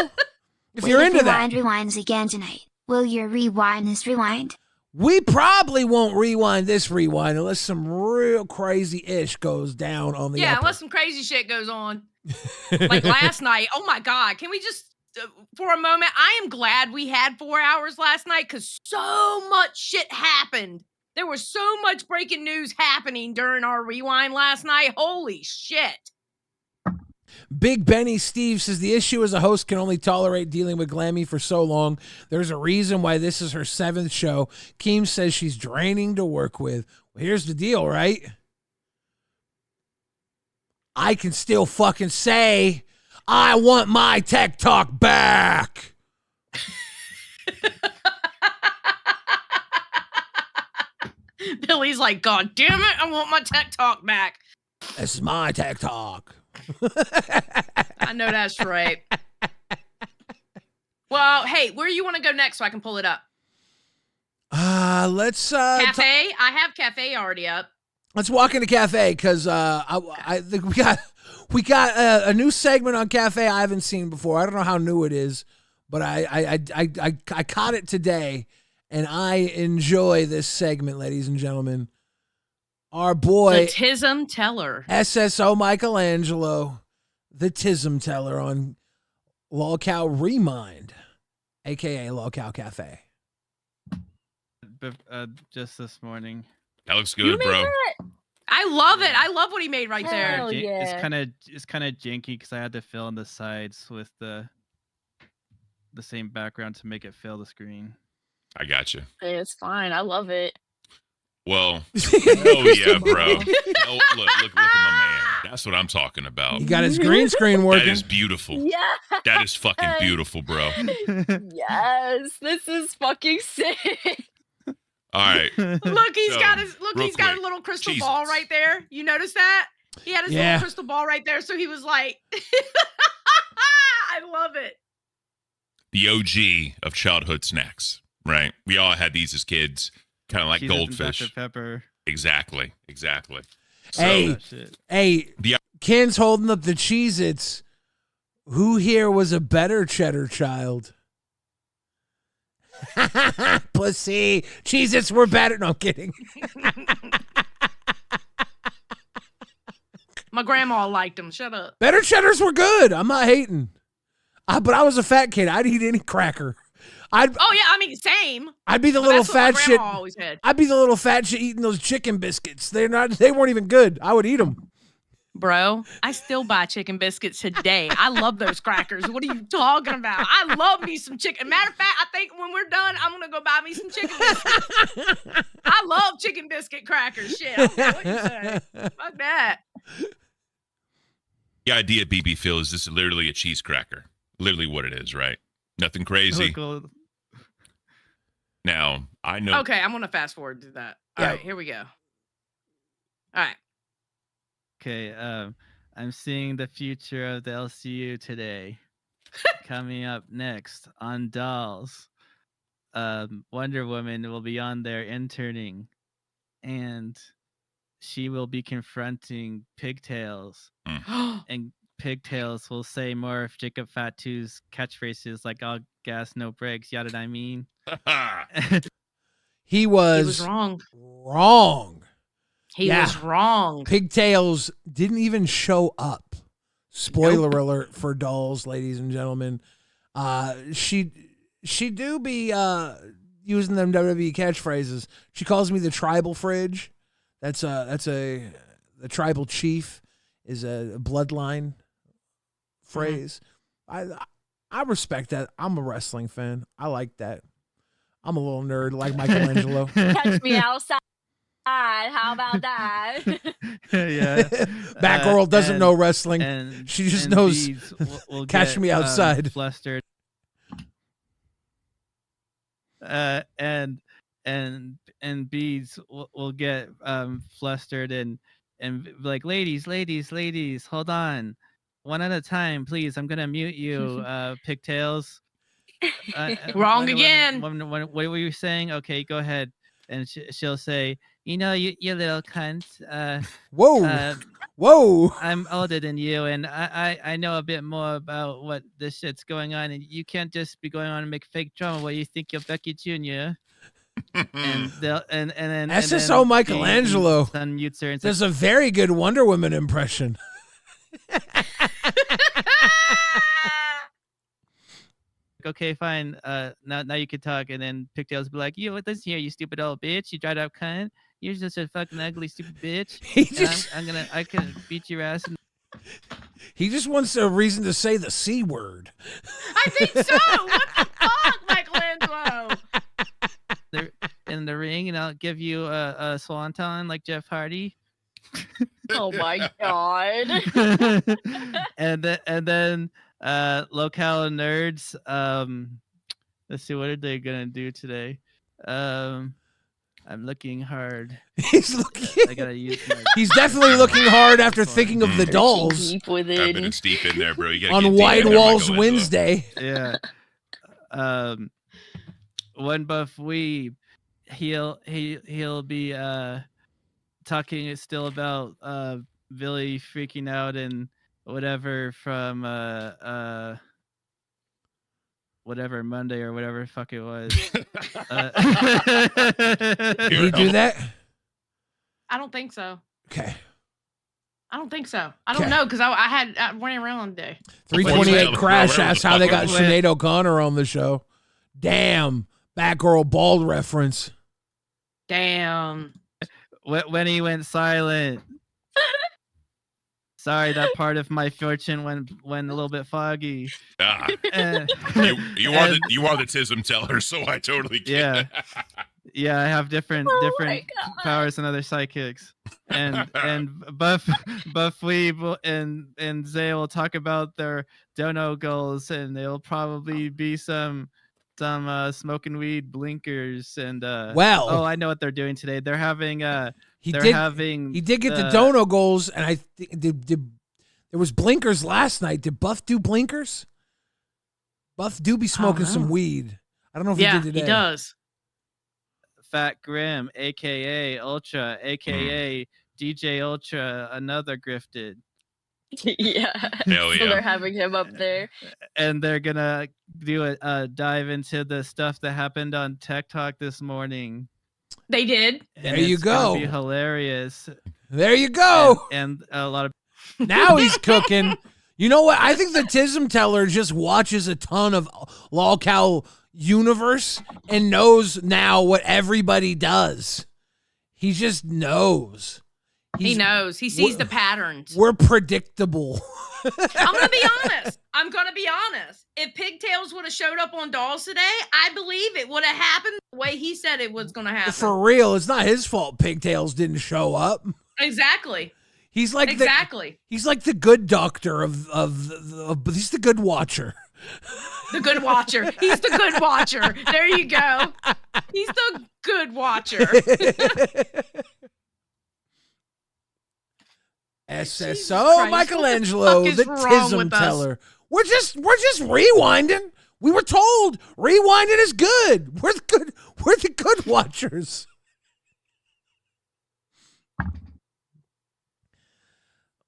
If you're into that. Rewinds again tonight. Will you rewind this rewind? We probably won't rewind this rewind unless some real crazy ish goes down on the upper. Unless some crazy shit goes on. Like last night. Oh my God. Can we just for a moment, I am glad we had 4 hours last night because so much shit happened. There was so much breaking news happening during our rewind last night. Holy shit. Big Benny Steve says the issue is a host can only tolerate dealing with Glammy for so long. There's a reason why this is her 7th show. Keem says she's draining to work with. Well, here's the deal, right? I can still fucking say, I want my tech talk back. Billy's like, God damn it, I want my tech talk back. This is my tech talk. I know that's right. Well, hey, where you want to go next so I can pull it up? Let's Cafe. I have Cafe already up. let's walk into Cafe because I think we got a new segment on Cafe I haven't seen before. I don't know how new it is, but I caught it today, and I enjoy this segment, ladies and gentlemen. Our boy The Tism Teller. SSO Michelangelo, the Tism Teller on LolcowRewind, aka Lolcow Cafe. Just this morning. That looks good, bro. I love it. I love what he made right there. Hell yeah. It's kind of janky because I had to fill in the sides with the same background to make it fill the screen. I got you. It's fine. I love it. Well, oh yeah, bro. Oh, look at my man. That's what I'm talking about. He got his green screen working. That is beautiful. Yeah. That is fucking beautiful, bro. Yes. This is fucking sick. All right. Look, he's So, got a real quick, little crystal Jesus. ball right there. You notice that? He had his little crystal ball right there, so he was like, I love it. The OG of childhood snacks, right? We all had these as kids, kind of like Cheez-Its and goldfish. Dr. Pepper. Exactly. So, Hey, hey, Ken's holding up the Cheez-Its. Who here was a better cheddar child? Pussy. Cheez-Its were better. No, I'm kidding. My grandma liked them. Shut up. Better cheddars were good. I'm not hating. But I was a fat kid. I'd eat any cracker. Oh yeah, I mean same. I'd be the But little that's what my fat shit. grandma always had. I'd be the little fat shit eating those chicken biscuits. They weren't even good. I would eat them. Bro, I still buy chicken biscuits today. I love those crackers. What are you talking about? I love me some chicken. Matter of fact, I think when we're done, I'm gonna go buy me some chicken biscuits. I love chicken biscuit crackers. Shit, I don't care what you say. Fuck that. the idea, BB Phil, is this is literally a cheese cracker. Literally what it is, right? Nothing crazy. Cool. Now, I know. Okay, I'm gonna fast forward to that. All right, here we go. All right. Okay, I'm seeing the future of the LCU today. Coming up next on Dolls, Wonder Woman will be on there interning, and she will be confronting Pigtails, and Pigtails will say more of Jacob Fatu's catchphrases like "all gas, no brakes," yada I mean. He was wrong. He was wrong. Pigtails didn't even show up. Spoiler alert for Dolls, ladies and gentlemen. She do be using them WWE catchphrases. She calls me the tribal fridge. The tribal chief is a bloodline phrase. I respect that. I'm a wrestling fan. I like that. I'm a little nerd like Michelangelo. Catch me outside. How about that? Yeah. Batgirl doesn't know wrestling. She just knows will catch get, me outside. Flustered. And Beads will get flustered and like, ladies, hold on. One at a time, please. I'm gonna mute you, Pigtails. Wrong again. What were you saying? Okay, go ahead. And she'll say, you little cunt. Whoa. I'm older than you, and I know a bit more about what this shit's going on, and you can't just be going on and make fake drama where you think you're Becky Jr. and then SSO Michelangelo unmutes her and does a very good Wonder Woman impression. okay, fine. Now you can talk. And then Pigtails be like, you, listen here, you stupid old bitch, you dried up cunt. You're just a fucking ugly, stupid bitch. I can beat your ass. He just wants a reason to say the C word. I think so. What the fuck, Michelangelo? In the ring, and I'll give you a swanton like Jeff Hardy. Oh my god. and then Local Nerds. Let's see, what are they gonna do today? I'm looking hard. He's looking. I gotta use my. He's definitely looking hard after thinking of the dolls Deep I've within. been deep in there, bro. You gotta on get deep White in there, Walls Michelangelo. Wednesday. Yeah. One buff weeb. He'll be talking still about Billy freaking out and whatever from whatever Monday or whatever the fuck it was. Did he do that? I don't think so. Okay. I don't think so. I don't Okay. know because I went around day. 328 Crash Whatever asked the how they fuck got it was. Sinead O'Connor on the show. Damn. Batgirl bald reference. Damn. When he went silent. Sorry, that part of my fortune went a little bit foggy. Ah, Uh, you are the Tism Teller, so I totally get Yeah. it. Yeah, I have different Oh my God. powers than other psychics. And Buff Weeb and Zay will talk about their dono goals, and they'll probably be some smoking weed blinkers and Well. oh, I know what they're doing today. They're having He they're did having He did get the dono goals, and I think there was blinkers last night. Did Buff do blinkers? Buff do be smoking some know. weed. I don't know if Yeah, he did today. he does. Fat Grim, aka Ultra, aka DJ Ultra, another grifted. Yeah. Hell So yeah. they're having him up there. And they're gonna do a dive into the stuff that happened on Tech Talk this morning. They did. And There you it's gonna go. Be hilarious. There you go. And a lot of Now he's cooking. You know what? I think the Tism Teller just watches a ton of LolCow universe and knows now what everybody does. He just knows. He knows. He sees the patterns. We're predictable. I'm gonna be honest. If Pigtails would have showed up on Dolls today, I believe it would have happened the way he said it was gonna happen. For real, it's not his fault Pigtails didn't show up. Exactly. He's like he's like the good doctor of he's the good watcher. The good watcher. He's the good watcher. There you go. He's the good watcher. SSO Christ, Michelangelo, what the the fuck is wrong Tism with us? Teller. We're just rewinding. We were told rewinding is good. We're the good watchers.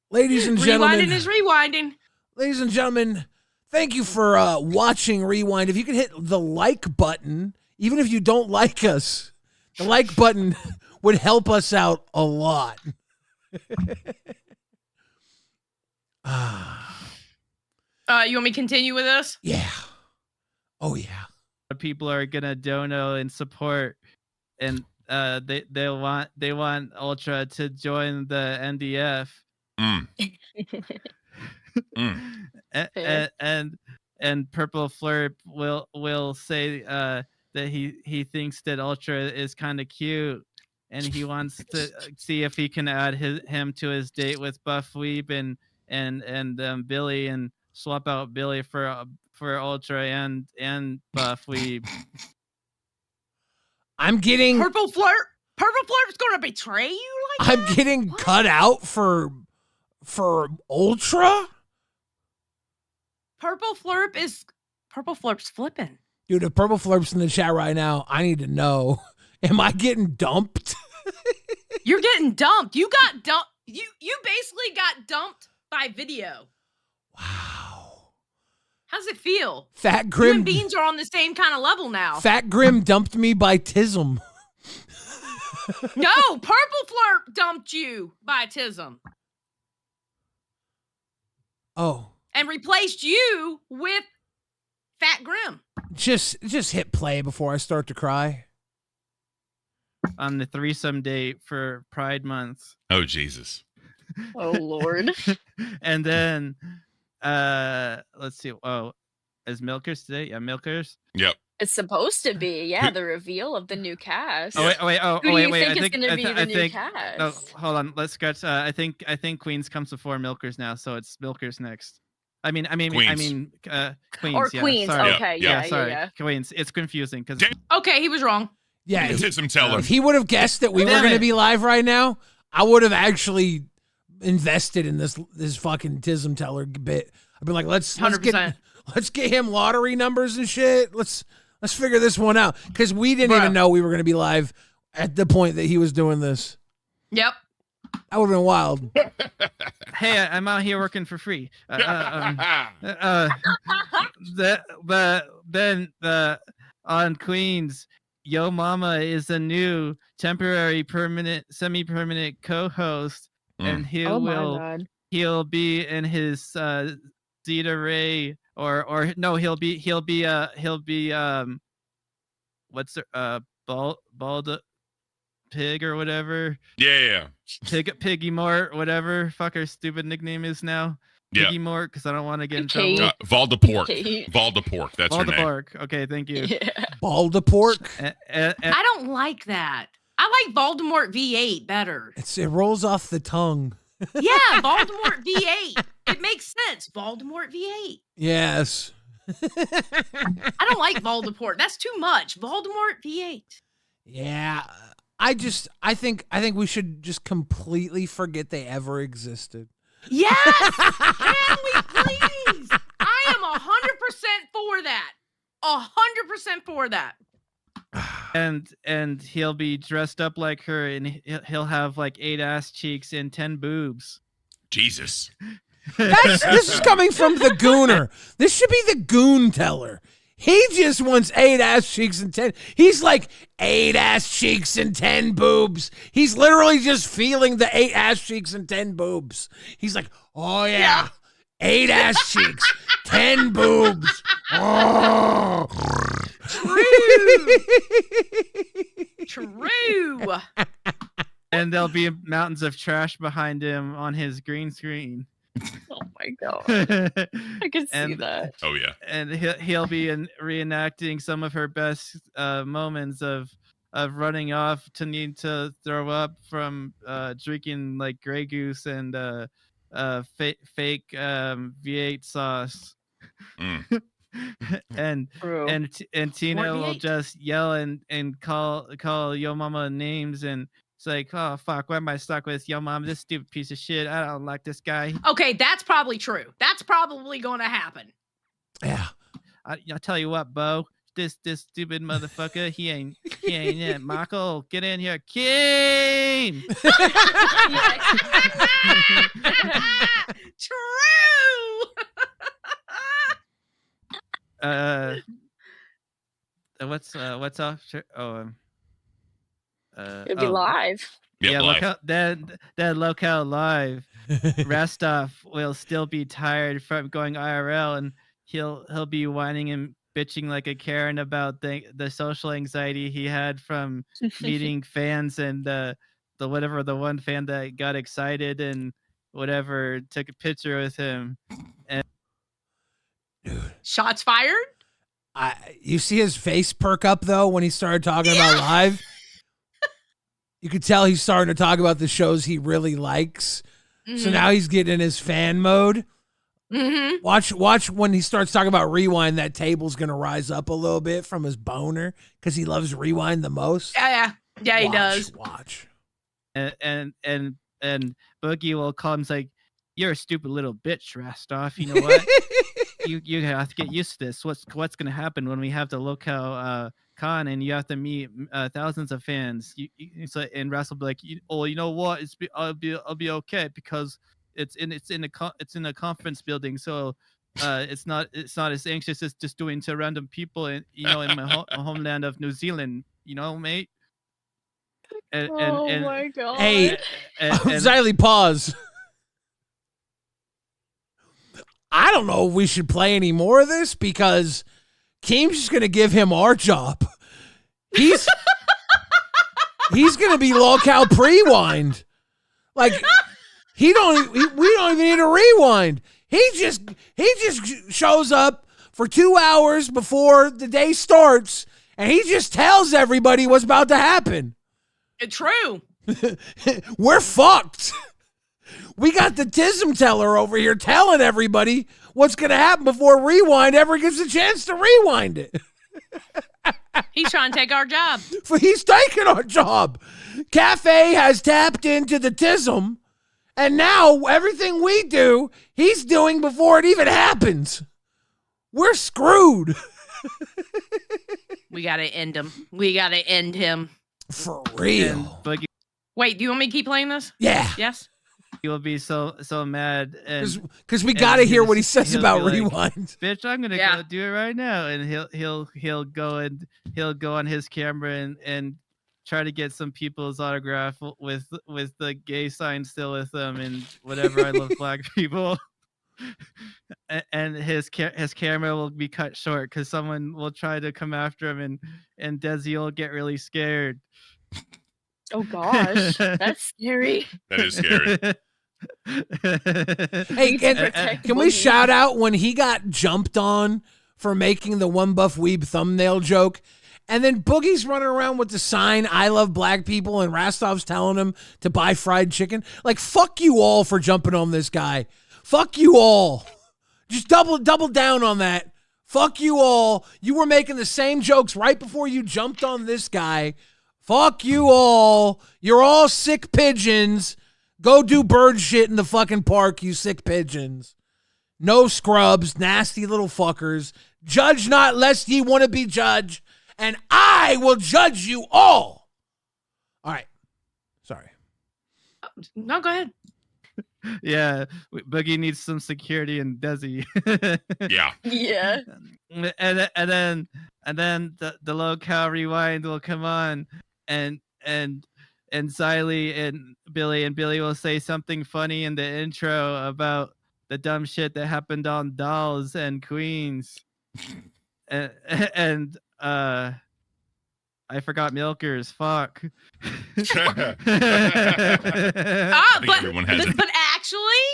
Ladies and gentlemen. Rewinding is rewinding. Ladies and gentlemen, thank you for watching Rewind. If you could hit the like button, even if you don't like us, the like button would help us out a lot. You want me to continue with this? Yeah. Oh yeah. people are gonna dono and support, and they want Ultra to join the NDF. And Purple Flurp will say that he thinks that Ultra is kind of cute, and he wants to see if he can add him to his date with Buff Weeb and Billy, and swap out Billy for Ultra and Buff Weeb. I'm getting Purple Flurp's gonna betray you like I'm that? getting cut out for Ultra. Purple Flurp's flipping. Dude, if Purple Flurp's in the chat right now, I need to know. Am I getting dumped? You're getting dumped. You got dumped. You basically got dumped by video. Wow. How's it feel? Fat You Grim and Beans are on the same kind of level now. Fat Grim dumped me by Tism. No, Purple Flurp dumped you by Tism. Oh. And replaced you with Fat Grim. Just hit play before I start to cry. On the threesome date for Pride Month. Oh Jesus. Oh Lord. And then let's see. Oh, is Milkers today? Yeah, Milkers. Yep. It's supposed to be, yeah, the reveal of the new cast. Oh wait. Who do you think I is think going to be the new No, cast? hold on. Let's scratch. I think Queens comes before Milkers now, so it's Milkers next. Queens. Queens. Or yeah, Queens. Sorry. Okay, Sorry. yeah. Queens. It's confusing because Okay, he was wrong. Yeah, Tism Teller. if he would have guessed that we were Damn going to it. be live right now, I would have actually invested in this fucking Tism Teller bit. I've been like, let's 100%. get him lottery numbers and shit. Let's figure this one out because we didn't Bruh. even know we were going to be live at the point that he was doing this. Yep. That would have been wild. hey, I'm out here working for free. Then on Queens, Yo Mama is a new temporary, permanent, semi-permanent co-host, and Oh my God. he'll be in his Zeta Ray or no, he'll be what's the bald pig or whatever. Yeah. Piggy Mort, whatever fuck her stupid nickname is now. Yeah. Piggy Mort, because I don't want to get in Kate. trouble. Valdepork. Kate. Valdepork. That's her name. Valdepork. Okay, thank you. Yeah. Baldapork. I don't like that. I like Voldemort V8 better. It rolls off the tongue. Yeah, Voldemort V8. It makes sense. Voldemort V8. Yes. I don't like Voldemort. That's too much. Voldemort V8. Yeah. I think we should just completely forget they ever existed. Yes! Can we please? I am 100% for that. 100% for that. And he'll be dressed up like her, and he'll have like 8 ass cheeks and 10 boobs. Jesus. This is coming from the Gooner. This should be the Goon Teller. He just wants 8 ass cheeks and 10. He's like 8 ass cheeks and 10 boobs. He's literally just feeling the 8 ass cheeks and 10 boobs. He's like, oh yeah, 8 ass cheeks, 10 boobs. Oh. True. And there'll be mountains of trash behind him on his green screen. Oh my God. I can see And- that. Oh yeah. And he'll be reenacting some of her best moments of running off to need to throw up from drinking like Grey Goose and fake V8 sauce. Mm. and True. and Tina will V8. just yell and call Yo Mama names, and it's like, oh fuck, why am I stuck with Yo Mama, this stupid piece of shit? I don't like this guy. Okay, that's probably true. That's probably going to happen. Yeah. I'll tell you what, Bo. This stupid motherfucker, he ain't it. Michael, get in here. Kane! True. What's off? It'll be live. Yeah, live. That Local Live. Restov will still be tired from going IRL, and he'll be whining and bitching like a Karen about the social anxiety he had from meeting fans and the one fan that got excited and whatever took a picture with him. Shots fired. You see his face perk up though when he started talking about live. You could tell he's starting to talk about the shows he really likes. So now he's getting in his fan mode. Mm-hmm. Watch when he starts talking about Rewind, that table's gonna rise up a little bit from his boner because he loves Rewind the most. Yeah, he does. Watch. And Boogie will call him like, "You're a stupid little bitch, Rostov. You know what? you have to get used to this. What's gonna happen when we have the local con and you have to meet thousands of fans? And Russ will be like, "Oh, you know what? I'll be okay because it's in a conference building, so it's not as anxious as just doing to random people in my homeland of New Zealand, mate." Oh my God. Hey, and Xylee, pause. I don't know if we should play any more of this because Keem's just gonna give him our job. He's gonna be LolcowRewind. Like we don't even need a rewind. He just shows up for 2 hours before the day starts, and he just tells everybody what's about to happen. True. We're fucked. We got the Tism Teller over here telling everybody what's going to happen before Rewind ever gets a chance to rewind it. He's trying to take our job. He's taking our job. Cafe has tapped into the Tism, and now everything we do, he's doing before it even happens. We're screwed. We got to end him. We got to end him. For real. Wait, do you want me to keep playing this? Yeah. Yes? He will be so mad, because we got to hear what he says about like, Rewind. Bitch, I'm gonna go do it right now, and he'll go on his camera and try to get some people's autograph with the gay sign still with them and whatever. I love black people. And his camera will be cut short because someone will try to come after him, and Desi will get really scared. Oh gosh, that's scary. That is scary. Hey, can we shout out when he got jumped on for making the One Buff Weeb thumbnail joke, and then Boogie's running around with the sign "I love black people" and Rastov's telling him to buy fried chicken? Like, fuck you all for jumping on this guy. Fuck you all. Just double down on that. Fuck you all. You were making the same jokes right before you jumped on this guy. Fuck you all. You're all sick pigeons. Go do bird shit in the fucking park, you sick pigeons. No scrubs, nasty little fuckers. Judge not lest ye want to be judged, and I will judge you all. All right. Sorry. No, go ahead. Yeah, Boogie needs some security in Desi. Yeah. Yeah. And then the LolcowRewind will come on, and Xylee and Billy will say something funny in the intro about the dumb shit that happened on Dolls and Queens. and I forgot Milkers. Fuck. But actually,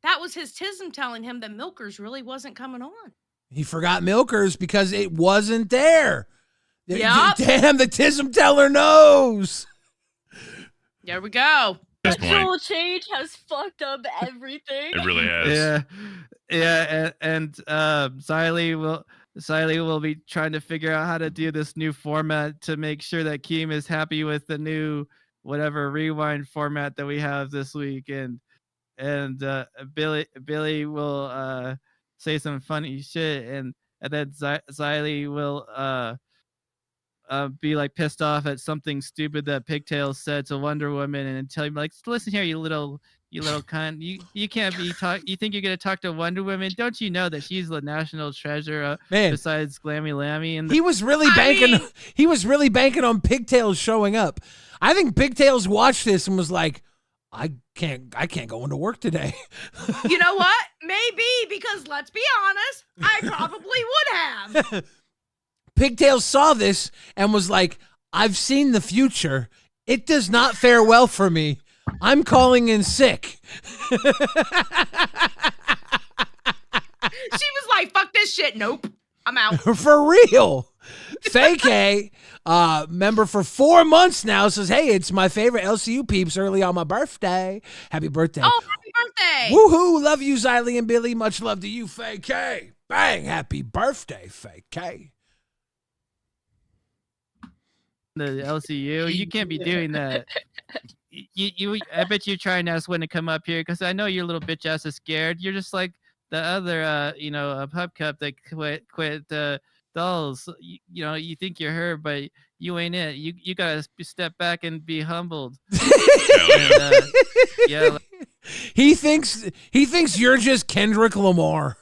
that was his Tism telling him that Milkers really wasn't coming on. He forgot Milkers because it wasn't there. Yep. Damn, the Tism Teller knows. There we go. Sexual change has fucked up everything. It really has. Yeah, and Xylee will be trying to figure out how to do this new format to make sure that Keem is happy with the new whatever rewind format that we have this week, and Billy will say some funny shit, and then Xylee will be like pissed off at something stupid that Pigtails said to Wonder Woman, and tell him like, listen here, you little cunt, you can't be you think you're gonna talk to Wonder Woman? Don't you know that she's the national treasure besides Glammy Lammy? And he was really banking on Pigtails showing up. I think Pigtails watched this and was like, I can't go into work today. You know what? Maybe, because let's be honest, I probably would have. Pigtails saw this and was like, I've seen the future. It does not fare well for me. I'm calling in sick. She was like, fuck this shit. Nope. I'm out. For real. Fake A, member for 4 months now, says, hey, it's my favorite LCU peeps early on my birthday. Happy birthday. Oh, happy birthday. Woohoo. Love you, Xylee and Billy. Much love to you, Fake A. Bang. Happy birthday, Fake A. The LCU, you can't be doing that. I bet you're trying to ask when to come up here, because I know your little bitch ass is scared. You're just like the other pub cup that quit Dolls. You think you're her, but you ain't it. You gotta step back and be humbled. Yeah. He thinks you're just Kendrick Lamar.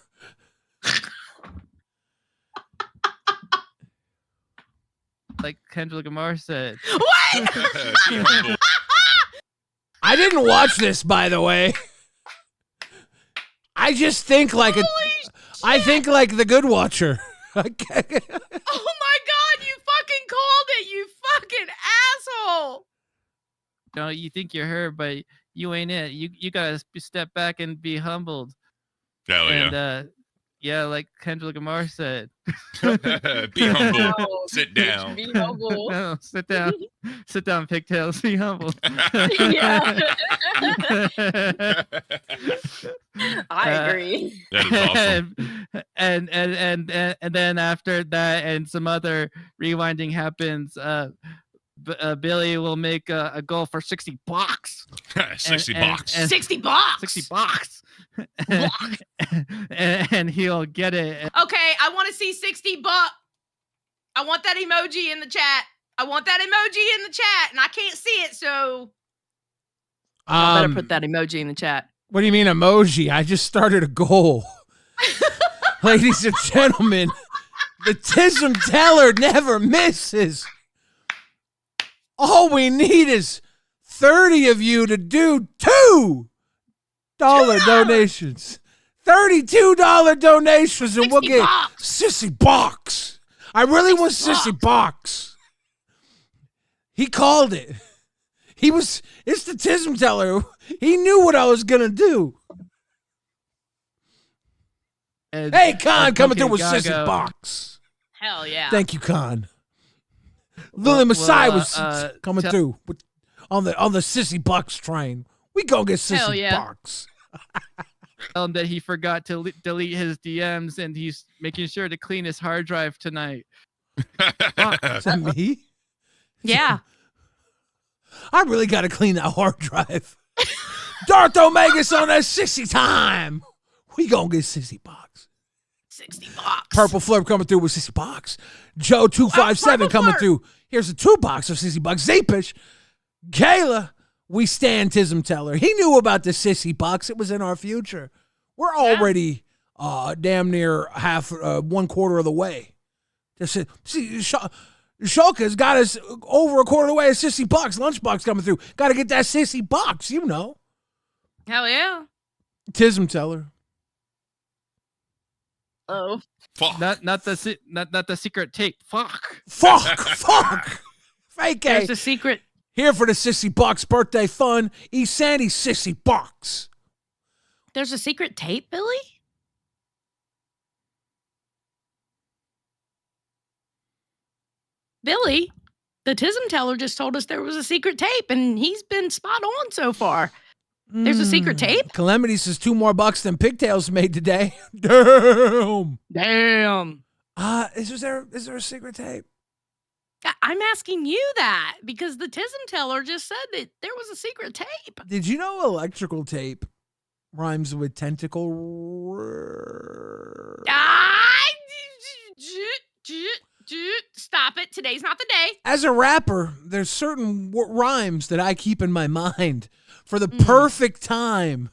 Like Kendrick Lamar said. What? I didn't watch this, by the way. I just think like I think like the Good Watcher. Okay. Oh my God, you fucking called it, you fucking asshole. No, you think you're her, but you ain't it. You gotta step back and be humbled. Hell And yeah. yeah, like Kendrick Lamar said. Be humble. Oh, Sit down. Be humble. No, sit down. Sit down, pigtails. Be humble. Yeah. I agree. That is awesome. And then after that, and some other rewinding happens. Billy will make a goal for $60. 60 and- bucks. and- $60. $60. and he'll get it. Okay, I want to see $60. I want that emoji in the chat. I want that emoji in the chat, and I can't see it, so I better put that emoji in the chat. What do you mean emoji? I just started a goal. Ladies and gentlemen, the Tism Teller never misses. All we need is 30 of you to do $2 donations. $32 donations, and we'll get Sissy Box. I really want Sissy Box. He called it. It's the Tism Teller. He knew what I was going to do. Hey, Khan, coming through with Sissy Box. Hell yeah. Thank you, Khan. Lily Masai was coming through on the Sissy Box train. We gonna get Sissy Box. Tell him that he forgot to delete his DMs, and he's making sure to clean his hard drive tonight. Is that me? Yeah. I really got to clean that hard drive. Darth Omega's on that Sissy time. We gonna get Sissy Box. $60. Purple Flurp coming through with Sissy Box. Joe 257 coming through. Here's a 2-box of Sissy Box. Zapish. Kayla. We stand Tism Teller. He knew about the Sissy Box. It was in our future. We're already damn near half, 1/4 of the way. See, Shulka's got us over 1/4 of the way. A Sissy Box. Lunchbox coming through. Got to get that Sissy Box, you know. Hell yeah. Tism Teller. Oh. Fuck. Not the secret tape. Fuck. Fake There's the secret. Here for the Sissy Box birthday fun. East Sandy Sissy Box. There's a secret tape, Billy? Billy, the Tism Teller just told us there was a secret tape, and he's been spot on so far. There's a secret tape? Calamity says 2 more bucks than Pigtails made today. Damn. Is there a secret tape? I'm asking you that because the Tism Teller just said that there was a secret tape. Did you know electrical tape rhymes with tentacle? Stop it. Today's not the day. As a rapper, there's certain rhymes that I keep in my mind for the perfect time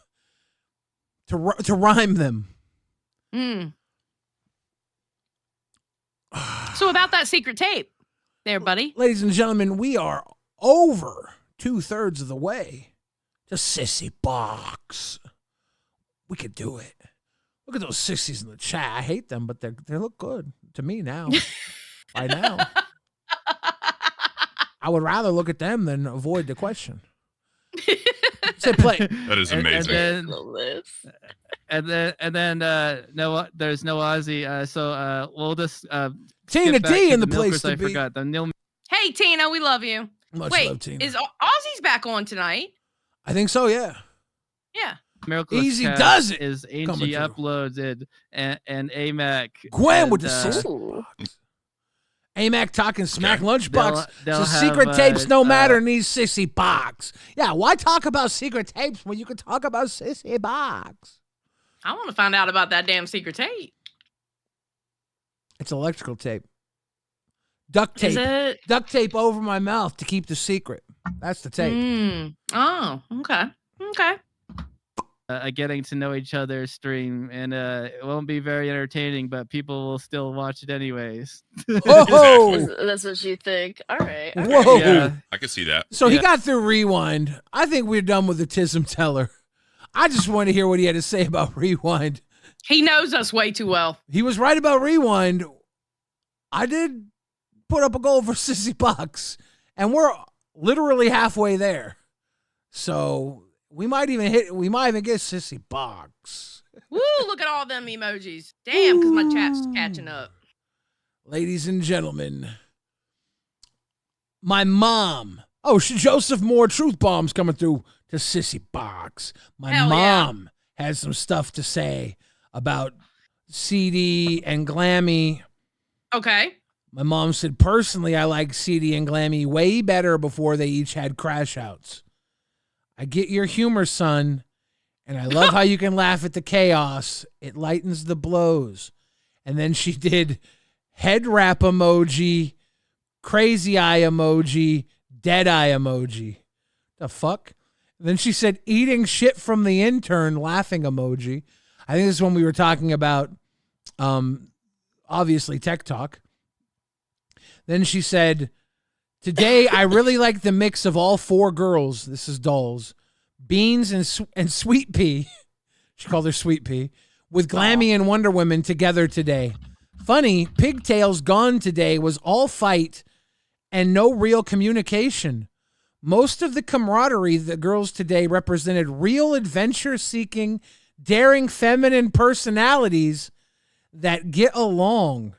to rhyme them. So about that secret tape there, buddy. Ladies and gentlemen, we are over 2/3 of the way to Sissy Box. We could do it. Look at those sissies in the chat. I hate them, but they look good to me now. Right now. I would rather look at them than avoid the question. Say play. That is amazing. And then there's no Ozzy. So we'll just Tina D in the place to I be. forgot the Hey, Tina, we love you. Much Wait, love, Tina. is Ozzy's back on tonight? I think so, yeah. Yeah. Miracle Easy does it. Is Coming Angie through. uploaded and AMAC. Gwen with the Sissy Box. AMAC talking smack lunchbox. They'll So secret have, tapes no matter in these Sissy Box. Yeah, why talk about secret tapes when you can talk about Sissy Box? I want to find out about that damn secret tape. It's electrical tape. Duct tape. Is it? Duct tape over my mouth to keep the secret. That's the tape. Oh, okay. Okay. Getting to know each other stream, and it won't be very entertaining, but people will still watch it anyways. Whoa! That's what you think. All right. Whoa! Yeah. I can see that. So he got through Rewind. I think we're done with the Tism Teller. I just want to hear what he had to say about Rewind. He knows us way too well. He was right about Rewind. I did put up a goal for Sissy Box, and we're literally halfway there. So we might even get Sissy Box. Woo, look at all them emojis. Damn, because my chat's catching up. Ladies and gentlemen, my mom. Oh, Joseph Moore truth bombs coming through to Sissy Box. My Hell mom has some stuff to say about CD and Glammy. Okay. My mom said, personally, I like CD and Glammy way better before they each had crash outs. I get your humor, son, and I love how you can laugh at the chaos. It lightens the blows. And then she did head wrap emoji, crazy eye emoji, dead eye emoji. The fuck? And then she said eating shit from the intern, laughing emoji. I think this is when we were talking about, obviously, Tech Talk. Then she said, today I really like the mix of all four girls. This is Dolls. Beans and Sweet Pea. She called her Sweet Pea. With Glammy and Wonder Woman together today. Funny, Pigtails Gone today was all fight and no real communication. Most of the camaraderie the girls today represented real adventure-seeking, daring feminine personalities that get along.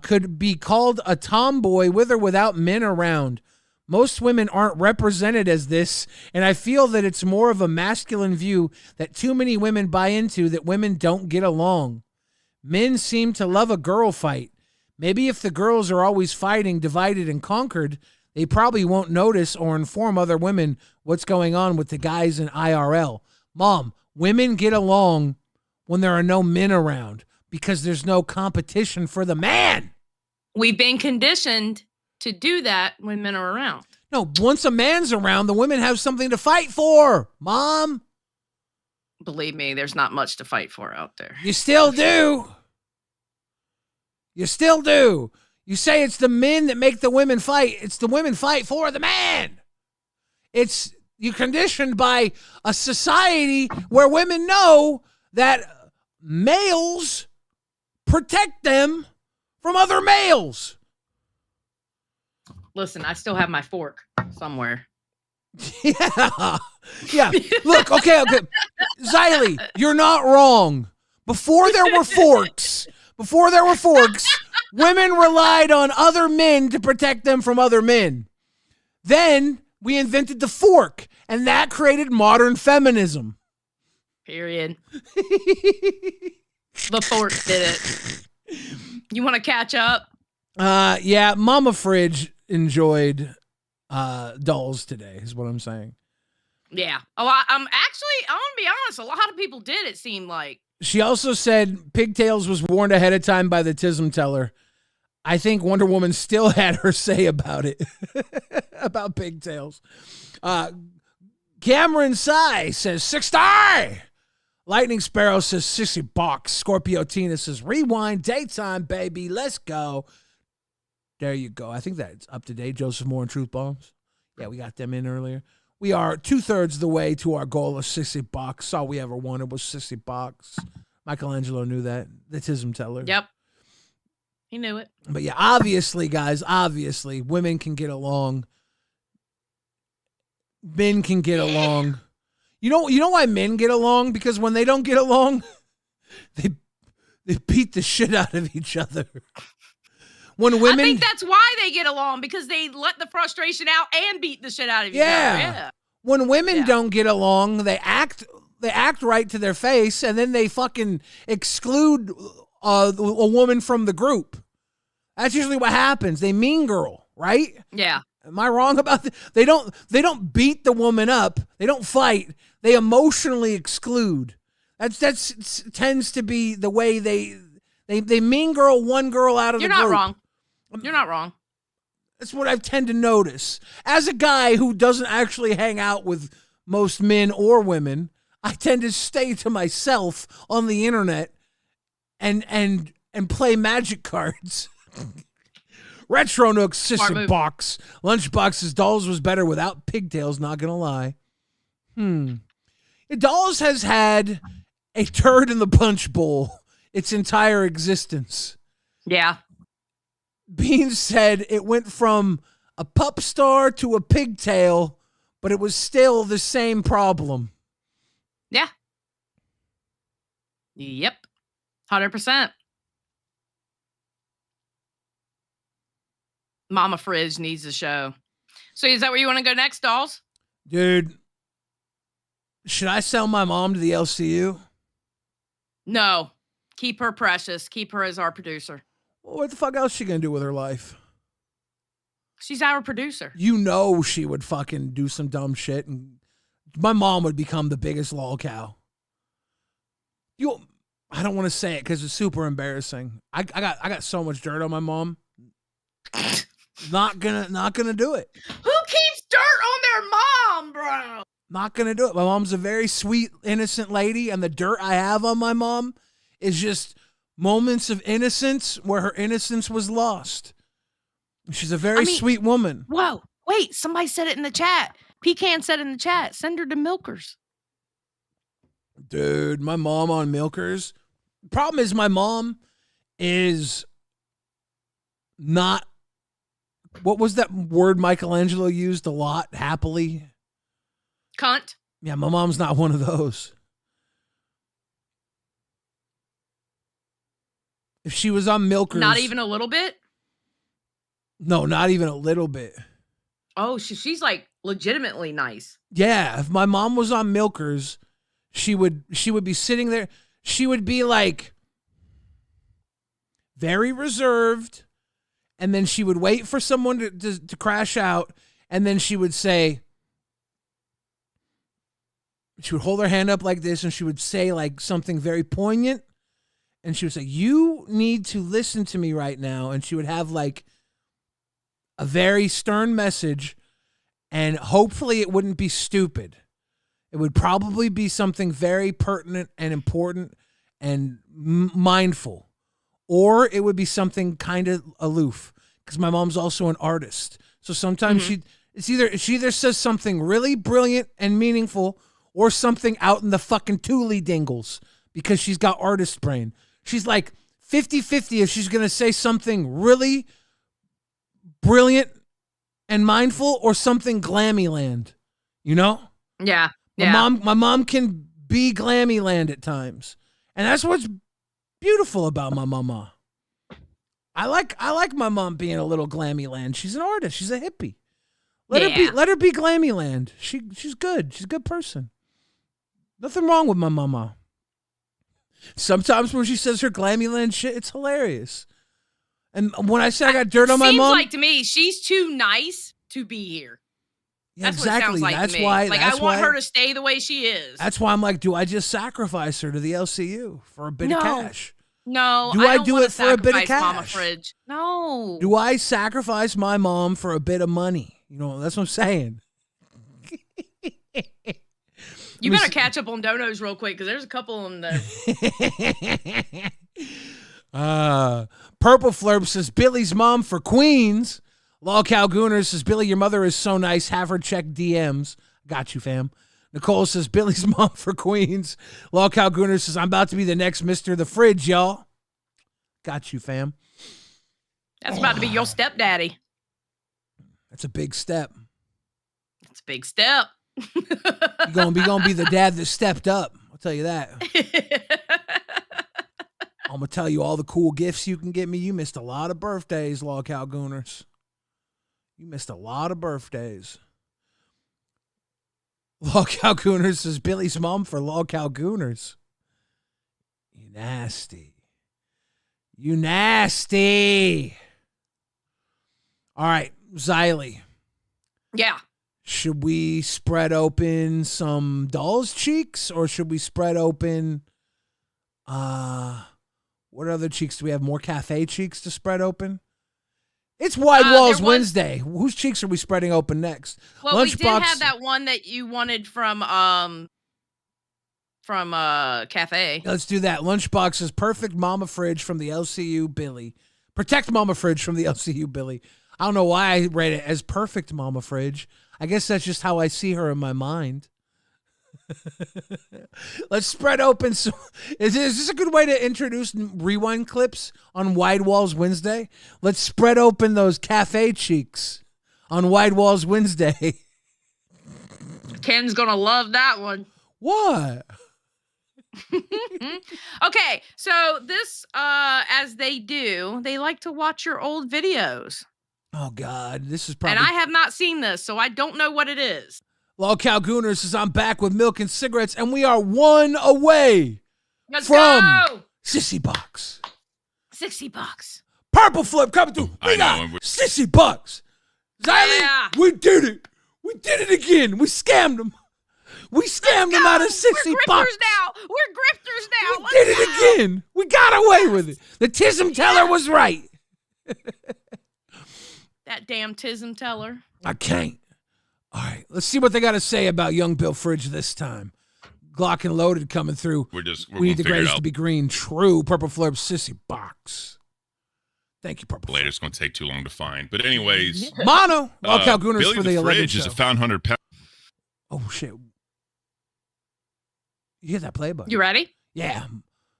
Could be called a tomboy with or without men around. Most women aren't represented as this, and I feel that it's more of a masculine view that too many women buy into, that women don't get along. Men seem to love a girl fight. Maybe if the girls are always fighting, divided and conquered, they probably won't notice or inform other women what's going on with the guys in IRL. Mom, women get along when there are no men around because there's no competition for the man. We've been conditioned to do that when men are around. No, once a man's around, the women have something to fight for, Mom. Believe me, there's not much to fight for out there. You still do. You still do. You say it's the men that make the women fight. It's the women fight for the man. It's you conditioned by a society where women know that males protect them from other males. Listen, I still have my fork somewhere. Yeah. Yeah. Look, okay. Xylee, you're not wrong. Before there were forks, women relied on other men to protect them from other men. Then we invented the fork, and that created modern feminism. Period. The fork did it. You want to catch up? Yeah, Mama Fridge enjoyed Dolls today, is what I'm saying. Yeah. Oh, I'm want to be honest, a lot of people did, it seemed like. She also said Pigtails was warned ahead of time by the Tism Teller. I think Wonder Woman still had her say about it, about Pigtails. Cameron Sai says, 6-star. Lightning Sparrow says, Sissy Box. Scorpio Tina says, rewind, daytime, baby. Let's go. There you go. I think that's up to date. Joseph Moore and Truth Bombs. Yeah, we got them in earlier. We are 2/3 the way to our goal of Sissy Box. All we ever wanted was Sissy Box. Michelangelo knew that. The Tism Teller. Yep. He knew it. But yeah, obviously, guys, women can get along. Men can get along. You know why men get along? Because when they don't get along, they beat the shit out of each other. When women, I think that's why they get along, because they let the frustration out and beat the shit out of each other. Yeah. When women don't get along, they act right to their face, and then they fucking exclude a woman from the group. That's usually what happens. They mean girl, right? Yeah. Am I wrong about that? They don't beat the woman up. They don't fight. They emotionally exclude. That's tends to be the way they mean girl one girl out of the group. You're not wrong. You're not wrong. That's what I tend to notice. As a guy who doesn't actually hang out with most men or women, I tend to stay to myself on the internet and play magic cards. Retro Nook's Sissy Box. Lunchbox's Dolls was better without Pigtails, not gonna lie. Dolls has had a turd in the punch bowl its entire existence. Yeah. Beans said it went from a pup star to a pigtail, but it was still the same problem. Yeah. Yep. 100%. Mama Fridge needs a show. So is that where you want to go next, dolls? Dude, should I sell my mom to the LCU? No. Keep her precious. Keep her as our producer. Well, what the fuck else is she gonna do with her life? She's our producer. You know she would fucking do some dumb shit, and my mom would become the biggest lol cow. I don't want to say it because it's super embarrassing. I got so much dirt on my mom. Not gonna do it. Who keeps dirt on their mom, bro? Not gonna do it. My mom's a very sweet, innocent lady, and the dirt I have on my mom is just moments of innocence where her innocence was lost. She's a very sweet woman. Whoa, wait, somebody said it in the chat. Pecan said in the chat, send her to Milkers. Dude, my mom on Milkers. Problem is my mom is not, what was that word Michelangelo used a lot? Happily? Cunt. Yeah, my mom's not one of those. If she was on Milkers. Not even a little bit? No, not even a little bit. Oh, she's like legitimately nice. Yeah, if my mom was on Milkers, she would be sitting there. She would be like very reserved, and then she would wait for someone to crash out, and then she would say, she would hold her hand up like this, and she would say like something very poignant, and she would say, "You need to listen to me right now," and she would have like a very stern message, and hopefully it wouldn't be stupid. It would probably be something very pertinent and important and mindful, or it would be something kind of aloof, because my mom's also an artist. So sometimes she either says something really brilliant and meaningful, or something out in the fucking Thule dingles, because she's got artist brain. She's like 50-50 if she's going to say something really brilliant and mindful, or something Glammy land, you know? Yeah. My mom can be Glammy land at times. And that's what's beautiful about my mama. I like my mom being a little Glammy land. She's an artist. She's a hippie. Let her be Glammy land. She's good. She's a good person. Nothing wrong with my mama. Sometimes when she says her Glammy land shit, it's hilarious. And when I say I got dirt on my mom, seems like to me she's too nice to be here. yeah, That's what it sounds like that's to me. why. Like, that's I want why, her to stay the way she is. That's why I'm like, do I just sacrifice her to the LCU for a bit of cash? No. Do I don't do wanna it for a bit of sacrifice Mama cash? Fridge. No. Do I sacrifice my mom for a bit of money? You know, that's what I'm saying. You better catch up on donos real quick, because there's a couple of them there. Purple Flurp says Billy's mom for Queens. Lolcow Gooner says Billy, your mother is so nice. Have her check DMs. Got you, fam. Nicole says Billy's mom for Queens. Lolcow Gooner says I'm about to be the next Mr. the Fridge, y'all. Got you, fam. That's about to be your stepdaddy. That's a big step. It's a big step. You're gonna be the dad that stepped up. I'll tell you that. I'm gonna tell you all the cool gifts you can get me. You missed a lot of birthdays, Lolcow Gooners. You missed a lot of birthdays. Lolcow Gooners says Billy's mom for Lolcow Gooners. You nasty. You nasty. All right, Xylee. Yeah. Should we spread open some doll's cheeks, or should we spread open what other cheeks do we have? More cafe cheeks to spread open? It's Wide Walls Wednesday. Whose cheeks are we spreading open next? Well, we did have that one that you wanted from cafe. Let's do that. Lunchbox is perfect Mama Fridge from the LCU Billy. Protect Mama Fridge from the LCU Billy. I don't know why I read it as perfect Mama Fridge. I guess that's just how I see her in my mind. Let's spread open. So, is this a good way to introduce rewind clips on Wide Walls Wednesday? Let's spread open those cafe cheeks on Wide Walls Wednesday. Ken's gonna love that one. What? Okay, so this, as they do, they like to watch your old videos. Oh God, this is probably. And I have not seen this, so I don't know what it is. LolcowGooners says I'm back with milk and cigarettes, and we are one away Let's from go! Sissy Box. $60. Purple Flip coming through. I We got know, and we're- Sissy Box. Xylee, Yeah. we did it. We did it again. We scammed them. We scammed them out of Sissy We're Box. grifters now. We're grifters now. We Let's did it go. again. We got away with it. The Tism Teller was right. That damn Tism Teller. I can't. All right, let's see what they got to say about young Bill Fridge this time. Glock and Loaded coming through. We're We gonna need the figure it greatest out. to be green. True. Purple Flip Sissy Box. Thank you, Purple Flip. Later, it's going to take too long to find. But anyways, Mono. LolcowGooners Billy for the 11 Fridge is show. a found 100-pound. Oh, shit. You hit that play button. You ready? Yeah.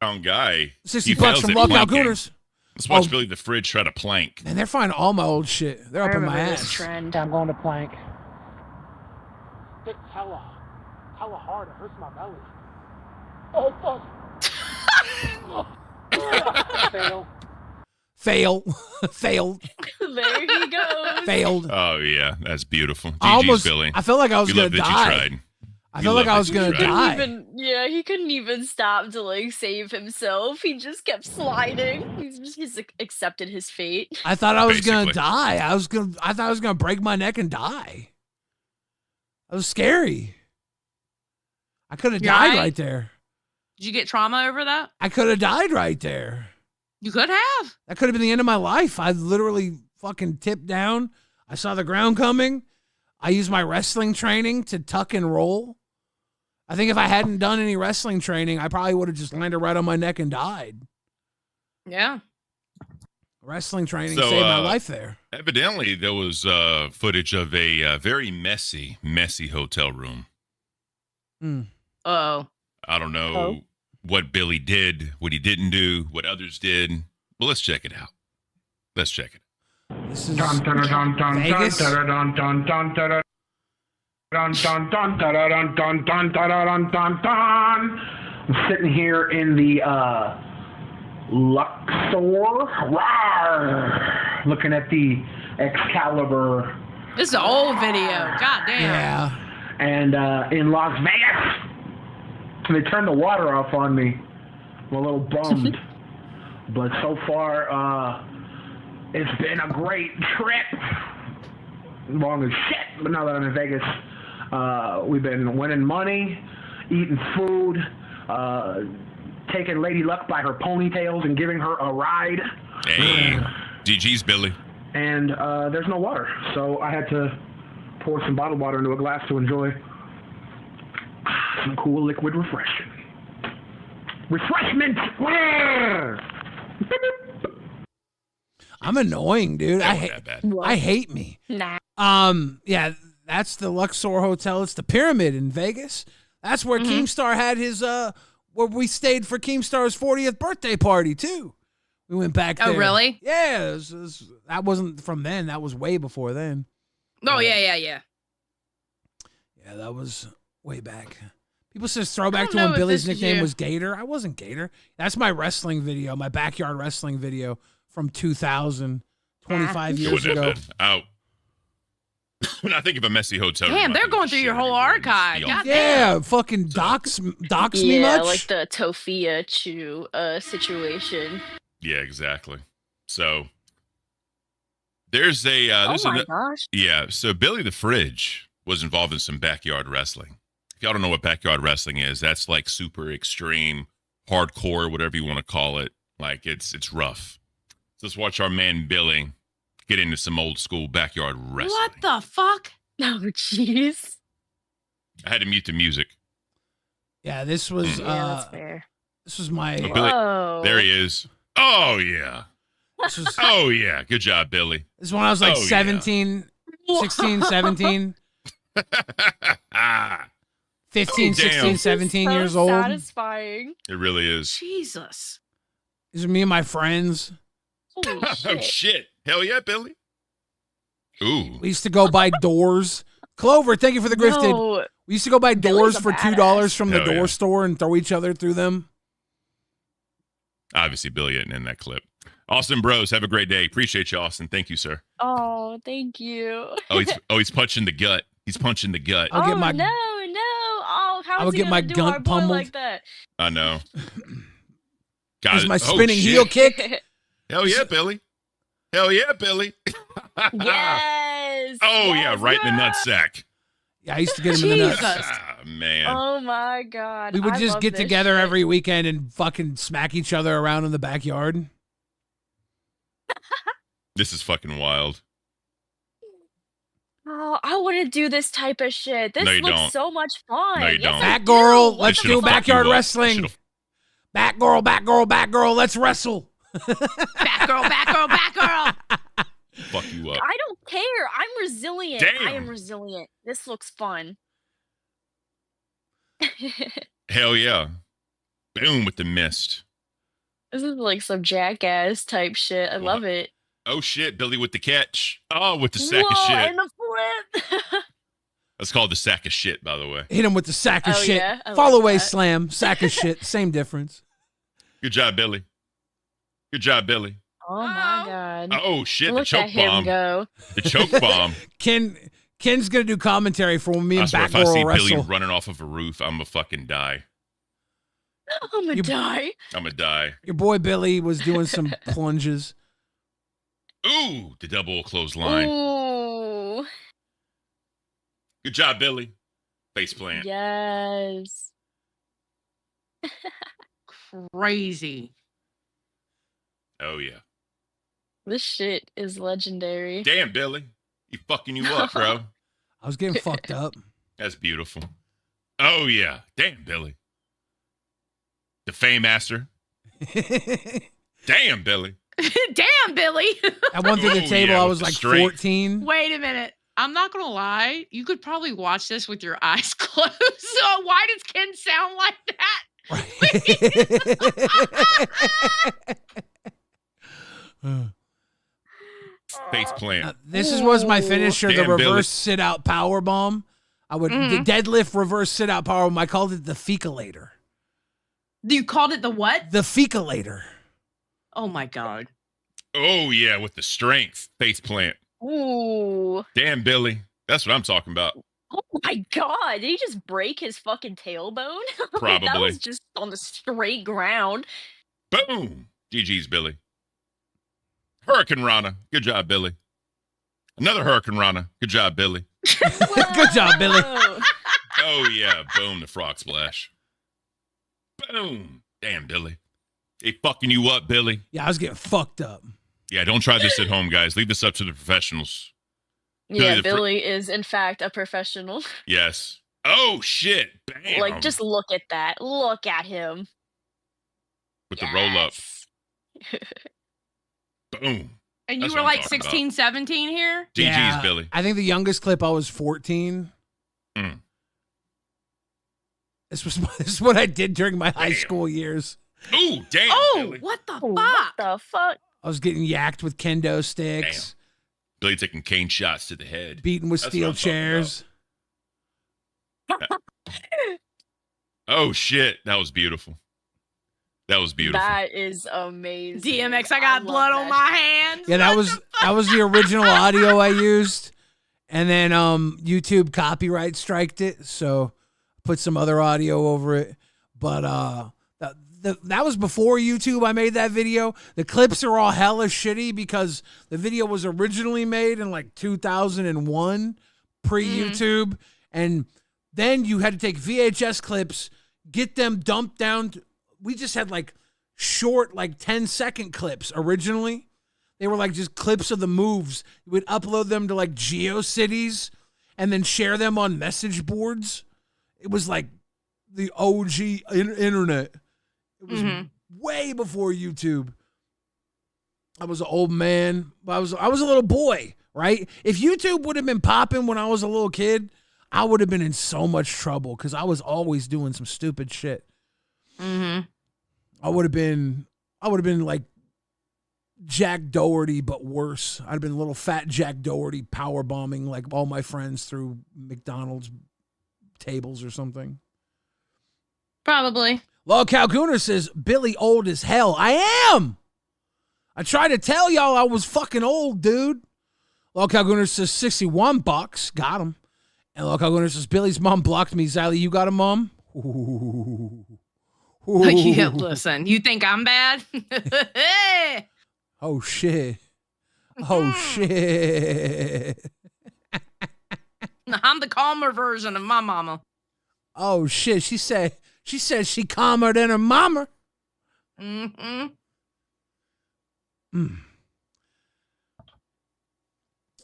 Guy. Sissy He Box fails from at planking. LolcowGooners. Let's watch Oh. Billy the Fridge try to plank. And they're finding all my old shit. They're up in my ass. trend. I'm going to plank. It's hella hard. It hurts my belly. Oh, fuck. Fail. Fail. Failed. There he goes. Failed. Oh, yeah. That's beautiful. GG's, I almost, Billy. I felt like I was We going love to that die. you tried. I We felt like love I was that you going to tried. die. He couldn't even stop to like save himself. He just kept sliding. He's accepted his fate. I thought I was going to Basically. die. I thought I was going to break my neck and die. That was scary. I could have You died alright? right there. Did you get trauma over that? I could have died right there. You could have. That could have been the end of my life. I literally fucking tipped down. I saw the ground coming. I used my wrestling training to tuck and roll. I think if I hadn't done any wrestling training, I probably would have just landed right on my neck and died. Yeah. Wrestling training So, saved my life there. Evidently, there was footage of a very messy hotel room. Uh-oh. I don't know what Billy did, what he didn't do, what others did. Well, let's check it out. Let's check it. This is Dun, dun, dun, dun, Vegas. dun, dun, dun, dun, dun, dun. Dun, dun, dun, dun, dun, dun, dun, dun, dun, dun, dun. I'm sitting here in the Luxor, rawr, looking at the Excalibur, This is an old video. God damn. Yeah. and in Las Vegas. So they turned the water off on me. I'm a little bummed, but so far it's been a great trip. Long as shit, but now that I'm in Vegas, we've been winning money, eating food, taking Lady Luck by her ponytails and giving her a ride. Hey, GG's, Billy. And there's no water, so I had to pour some bottled water into a glass to enjoy some cool liquid refreshment. I'm annoying, dude. That I wasn't hate. that bad. I hate me. Nah. Yeah, that's the Luxor Hotel. It's the Pyramid in Vegas. That's where Keemstar had his where we stayed for Keemstar's 40th birthday party too. We went back there. Oh, really? Yeah, that wasn't from then. That was way before then. Oh, yeah. Yeah, that was way back. People says throwback don't to know when if Billy's this is nickname you. was Gator. I wasn't Gator. That's my wrestling video, my backyard wrestling video from 2000, 25 It years wasn't ago. that bad. Out. When I think of a messy hotel room, Damn, I they're think going of through your shit whole everywhere. archive. It's God the Yeah, fucking dox me much? like the Tofia Chew situation. Yeah, exactly. So there's a Oh there's my a gosh. yeah. So Billy the Fridge was involved in some backyard wrestling. If y'all don't know what backyard wrestling is, that's like super extreme, hardcore, whatever you want to call it. Like it's rough. So let's watch our man Billy get into some old school backyard wrestling. What the fuck? Oh jeez. I had to mute the music. Yeah, this was Yeah, that's fair. this was my Oh, Billy, Whoa. there he is. Oh yeah. this was Oh yeah. Good job, Billy. this is when I was like Oh, yeah. 17, 16, 17. 15, Oh, damn. 16, 17 So years old. satisfying. It really is. Jesus. These are me and my friends. Holy Oh shit. shit! Hell yeah, Billy. Ooh. We used to go buy doors. Clover, thank you for the grifted. No, We used to go buy Billy's doors a for $2 badass. from the Hell yeah. door store and throw each other through them. Obviously, Billy isn't in that clip. Austin Bros, have a great day. Appreciate you, Austin. Thank you, sir. Oh, thank you. He's punching the gut. He's punching the gut. I'll oh get my- no, no. Oh, how I would is he get my gonna do gun our boy pummeled. like that? I know. Got Here's it. my Oh, spinning shit. heel kick. Hell yeah, Billy. Hell yeah, Billy. Yes. Oh yeah, yes, right in the yes. nutsack. Yeah, I used to get him in the nuts. Jesus. Ah, man. Oh my god. We would I just love get this together shit. every weekend and fucking smack each other around in the backyard. This is fucking wild. Oh, I want to do this type of shit. This No, you looks don't. so much fun. No, you Yes, don't. I Back girl, do. let's It should've do fucked backyard you up. It wrestling. should've- Back girl, back girl, back girl, let's wrestle. Back girl, back girl, back girl. Fuck you up. I don't care. I'm resilient. I Damn. am resilient. This looks fun. Hell yeah. Boom with the mist. This is like some jackass type shit. I love it. Oh shit, Billy with the catch. Oh, with the sack of Whoa, shit. and the flip. That's called the sack of shit, by the way. Hit him with the sack of Oh, shit. yeah? I like Fall away that. slam, sack of shit, same difference. Good job, Billy. Good job, Billy. Oh my god. Oh shit, the Look at choke him bomb. go. The choke bomb. Ken's gonna do commentary for when me I and swear, if I Batgirl see wrestle. Billy running off of a roof, I'm gonna fucking die. I'm gonna die. I'm gonna die. Your boy Billy was doing some plunges. Ooh, the double clothesline. Ooh. Good job, Billy. Face plant. Yes. Crazy. Oh yeah. This shit is legendary. Damn, Billy. He fucking you up, bro. I was getting fucked up. That's beautiful. Oh yeah. Damn, Billy. The Fame Master. Damn, Billy. Damn, Billy. I went through the Oh, table. yeah, I with was the like strength. 14. Wait a minute. I'm not gonna lie. You could probably watch this with your eyes closed. So why does Ken sound like that? Face plant. This was my finisher, the Damn, Billy. reverse sit out power bomb. I would the deadlift reverse sit out power bomb. I called it the fecalator. You called it the what? The fecalator. Oh my god. Oh yeah, with the strength. Face plant. Ooh. Damn, Billy. That's what I'm talking about. Oh my god. Did he just break his fucking tailbone? Like, that Probably. was just on the straight ground. Boom. GG's, Billy. Hurricane Rana. Good job, Billy. Another Hurricane Rana. Good job, Billy. Good job, Billy. Whoa. Oh yeah, boom, the frog splash. Boom. Damn, Billy. They fucking you up, Billy. Yeah, I was getting fucked up. Yeah, don't try this at home, guys. Leave this up to the professionals. Yeah, the fr- Billy is in fact a professional. Yes. Oh shit. Bam. Like, just look at that. Look at him. with the roll up. Yes. Boom. And you That's were what I'm like talking 16, 17 here? GG's, Yeah, Billy. I think the youngest clip I was 14. Mm. This is what I did during my high Damn. school years. Ooh, damn, Oh, Billy. what the Oh, fuck? what the fuck? I was getting yacked with kendo sticks, Billy taking cane shots to the head. beaten with That's steel what I'm talking chairs. Oh shit, that was beautiful. That was beautiful. That is amazing. DMX, I got love blood on that my hands. Yeah, that was the original audio I used, and then YouTube copyright striked it, so put some other audio over it. But that was before YouTube. I made that video. The clips are all hella shitty because the video was originally made in like 2001, pre-YouTube, and then you had to take VHS clips, get them dumped down. We just had like short, like 10-second clips originally. They were like just clips of the moves. We'd upload them to like GeoCities and then share them on message boards. It was like the OG internet. It was way before YouTube. I was an old man. I was a little boy, right? If YouTube would have been popping when I was a little kid, I would have been in so much trouble because I was always doing some stupid shit. Mm-hmm. I would have been like Jack Doherty, but worse. I'd have been little fat Jack Doherty power bombing like all my friends through McDonald's tables or something. Probably. Local Gooner says, Billy old as hell. I am. I tried to tell y'all I was fucking old, dude. Local Gooner says $61. Got him. And Local Gooner says, Billy's mom blocked me. Xylee, you got a mom? Ooh. Ooh. Yeah, listen. You think I'm bad? Oh, shit. Oh, shit. I'm the calmer version of my mama. Oh, shit. She said she calmer than her mama. Mm-hmm.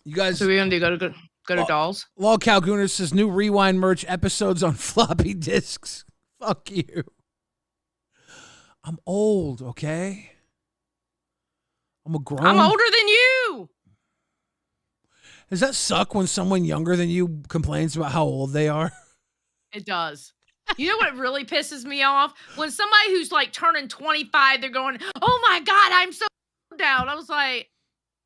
You guys. So we're going to go to dolls? Local Gooner says, new Rewind merch episodes on floppy disks. Fuck you. I'm old, okay? I'm I'm older than you. Does that suck when someone younger than you complains about how old they are? It does. You know what really pisses me off? When somebody who's like turning 25, they're going, oh my God, I'm so down. I was like,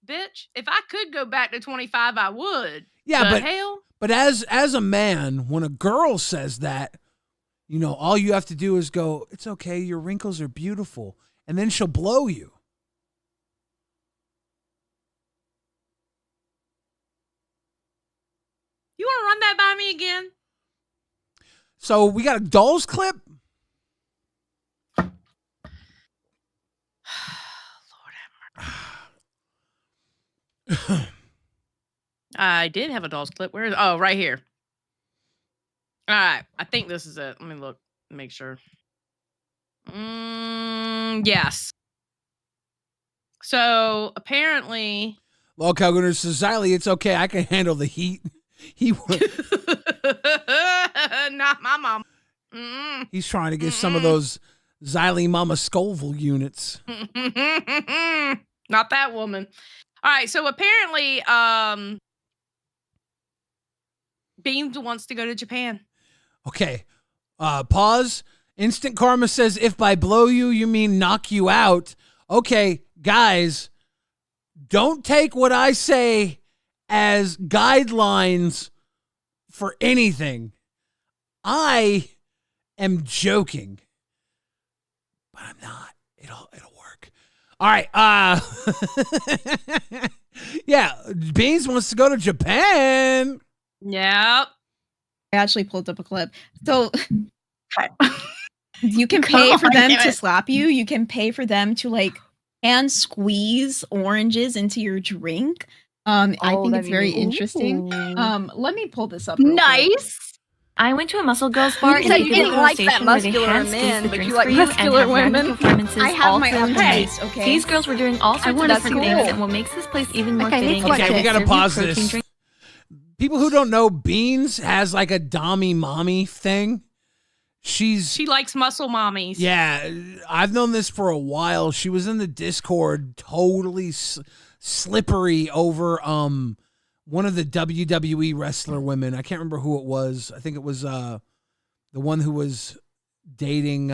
bitch, if I could go back to 25, I would. Yeah, but hell. But as a man, when a girl says that, you know, all you have to do is go, it's okay, your wrinkles are beautiful. And then she'll blow you. You want to run that by me again? So we got a dolls clip? Lord have mercy. I did have a dolls clip. Where is it? Oh, right here. All right. I think this is it. Let me look. Make sure. Yes. So apparently. Local Gooner says, Xylee, it's okay. I can handle the heat. He would. Not my mom. Mm-mm. He's trying to get some of those Xylee Mama Scoville units. Not that woman. All right. So apparently, Beans wants to go to Japan. Okay. Pause. Instant Karma says, if by blow you, you mean knock you out. Okay, guys, don't take what I say as guidelines for anything. I am joking, but I'm not. It'll work. All right. Yeah, Beans wants to go to Japan. Yep. I actually pulled up a clip. So you can pay for them to slap you. You can pay for them to like hand squeeze oranges into your drink. I think it's very interesting. Let me pull this up. Nice. I went to a Muscle Girls bar in a didn't like that muscular man, but you like muscular women. I have my own taste, okay? These girls were doing all sorts of different things, and what makes this place even more fitting is Okay, we gotta serve you pause protein this. drinks. People who don't know, Beans has like a dommy mommy thing. She likes muscle mommies. Yeah, I've known this for a while. She was in the Discord, totally slippery over one of the WWE wrestler women. I can't remember who it was. I think it was the one who was dating.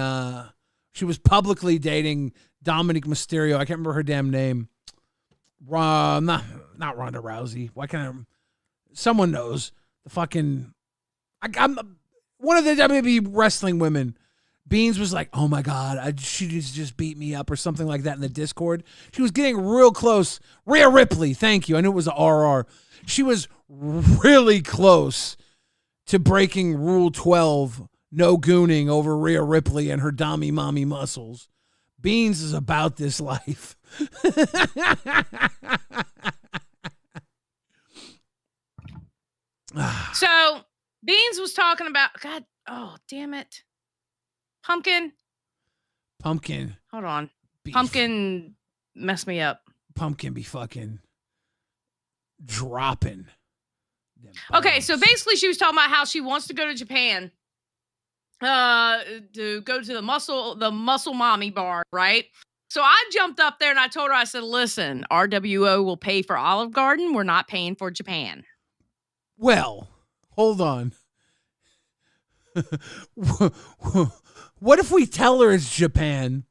She was publicly dating Dominic Mysterio. I can't remember her damn name. Not Ronda Rousey. Why can't I? Someone knows the fucking. I'm one of the WWE wrestling women. Beans was like, "Oh my God, she just beat me up" or something like that in the Discord. She was getting real close. Rhea Ripley, thank you. I knew it was a RR. She was really close to breaking Rule 12, no gooning over Rhea Ripley and her dommy mommy muscles. Beans is about this life. So Beans was talking about God. Oh, damn it. Pumpkin. Hold on. Beef. Pumpkin messed me up. Pumpkin be fucking dropping. Okay, so basically she was talking about how she wants to go to Japan to go to the muscle mommy bar, right? So I jumped up there and I told her, I said, listen, RWO will pay for Olive Garden. We're not paying for Japan. Well, Hold on. What if we tell her it's Japan?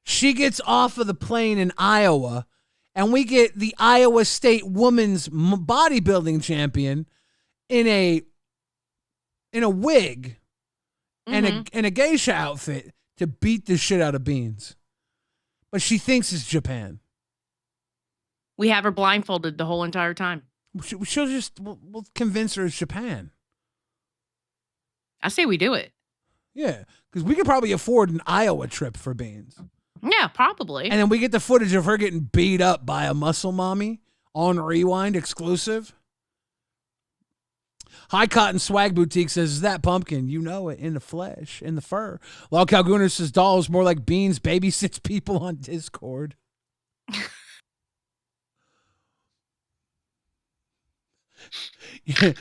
She gets off of the plane in Iowa, and we get the Iowa State women's bodybuilding champion in a wig and a geisha outfit to beat the shit out of Beans. But she thinks it's Japan. We have her blindfolded the whole entire time. We'll convince her it's Japan. I say we do it. Yeah, because we could probably afford an Iowa trip for Beans. Yeah, probably. And then we get the footage of her getting beat up by a muscle mommy on Rewind exclusive. High Cotton Swag Boutique says, is that pumpkin? You know it, in the flesh, in the fur. Lolcow Gooner says, dolls more like Beans babysits people on Discord. You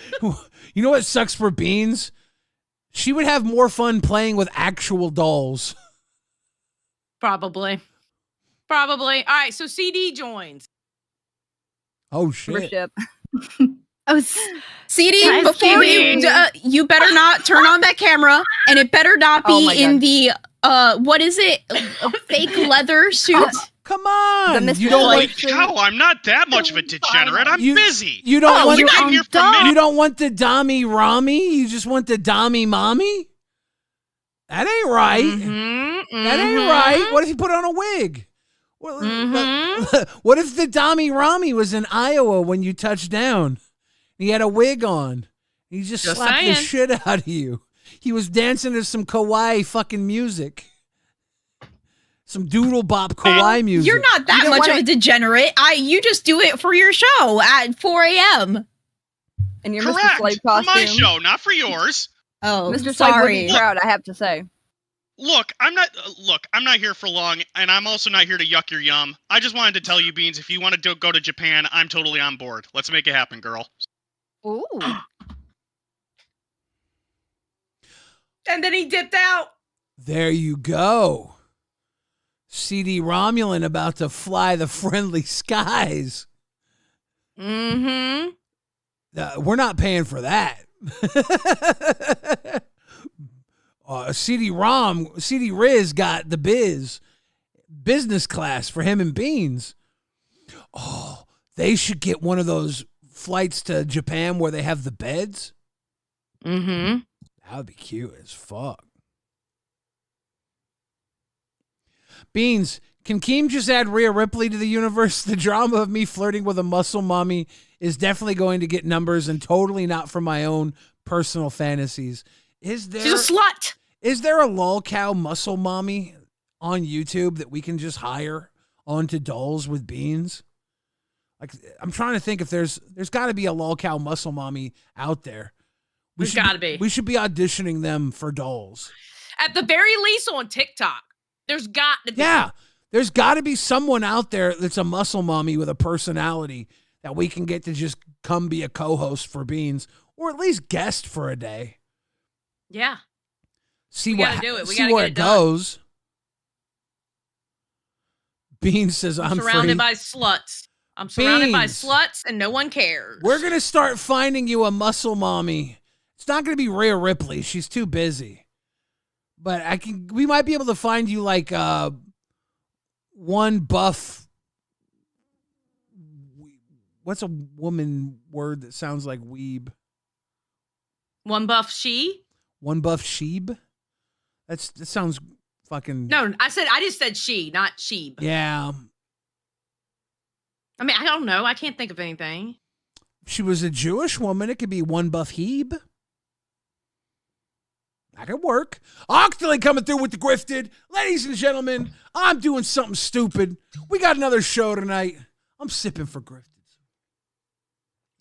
know what sucks for Beans? She would have more fun playing with actual dolls. Probably. All right, so CD joins. Oh, shit. CD, Nice before CD. you better not turn on that camera, and it better not Oh my be in God. the what is it? A fake leather suit. Come on. The Mr. You don't Holy want, cow, I'm not that much of a degenerate. I'm busy. you don't want you came here for a you minute. don't want the Dami Rami? You just want the Dami Mommy? That ain't right. That ain't right. What if you put on a wig? What if the Dami Rami was in Iowa when you touched down? He had a wig on. He just slapped the shit out of you. He was dancing to some kawaii fucking music. Some doodle bop kawaii music. You're not that much of a degenerate. You just do it for your show at 4 a.m. And you're Correct. Mr. Slave For my costume. show, not for yours. Oh, Mr. Slave would sorry. be proud, I have to say. Look, I'm not here for long, and I'm also not here to yuck your yum. I just wanted to tell you, Beans, if you want to go to Japan, I'm totally on board. Let's make it happen, girl. Ooh. And then he dipped out. There you go. CD Romulan about to fly the friendly skies. Mm-hmm. We're not paying for that. CD Riz got the business class for him and Beans. Oh, they should get one of those flights to Japan where they have the beds. Mm-hmm. That would be cute as fuck. Beans, can Keem just add Rhea Ripley to the universe? The drama of me flirting with a muscle mommy is definitely going to get numbers and totally not for my own personal fantasies. She's a slut. Is there a lolcow muscle mommy on YouTube that we can just hire onto dolls with Beans? Like, I'm trying to think if there's got to be a lolcow muscle mommy out there. There's got to be. We should be auditioning them for dolls. At the very least on TikTok. There's got to be. Yeah, there's got to be someone out there that's a muscle mommy with a personality that we can get to just come be a co-host for Beans, or at least guest for a day. Yeah. See We what gotta do it. We see gotta where get it it done. goes. Beans says, I'm "I'm surrounded free." by sluts. I'm surrounded by Beans. sluts, and no one cares. We're gonna start finding you a muscle mommy. It's not gonna be Rhea Ripley. She's too busy. But we might be able to find you like one buff. What's a woman word that sounds like weeb? One buff she? One buff sheeb? That sounds fucking. No, I just said she, not sheeb. Yeah. I mean, I don't know. I can't think of anything. If she was a Jewish woman, it could be one buff heeb. That could work. Octally coming through with the grifted. Ladies and gentlemen, I'm doing something stupid. We got another show tonight. I'm sipping for grifted.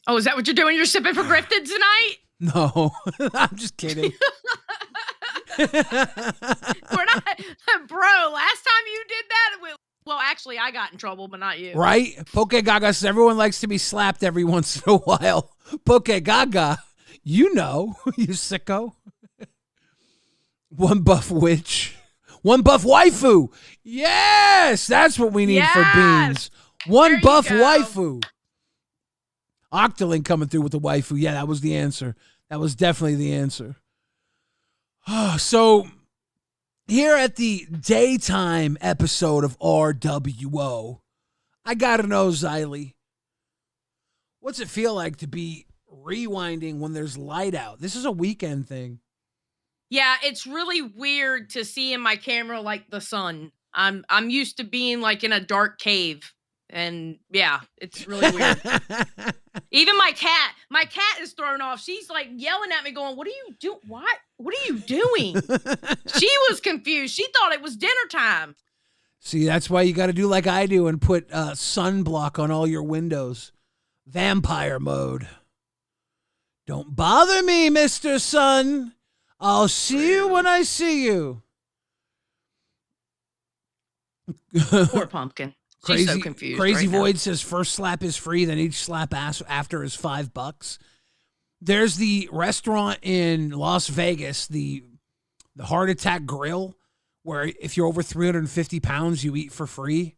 Oh, is that what you're doing? You're sipping for grifted tonight? No, I'm just kidding. We're not, bro. Last time you did that, well, actually, I got in trouble, but not you. Right? Poke Gaga says everyone likes to be slapped every once in a while. Poke Gaga, you know, you sicko. One buff witch. One buff waifu. Yes, that's what we need for Beans. One buff waifu. Octoling coming through with the waifu. Yeah, that was the answer. That was definitely the answer. So here at the daytime episode of RWO, I gotta know, Xylee, what's it feel like to be rewinding when there's light out? This is a weekend thing. Yeah, it's really weird to see in my camera like the sun. I'm used to being like in a dark cave, and yeah, it's really weird. Even my cat is thrown off. She's like yelling at me, going, "What are you doing? What are you doing?" She was confused. She thought it was dinner time. See, that's why you got to do like I do and put sunblock on all your windows. Vampire mode. Don't bother me, Mr. Sun. I'll see you when I see you. Poor pumpkin. She's so confused. Crazy right Void now. says first slap is free, then each slap after is $5. There's the restaurant in Las Vegas, the Heart Attack Grill, where if you're over 350 pounds, you eat for free.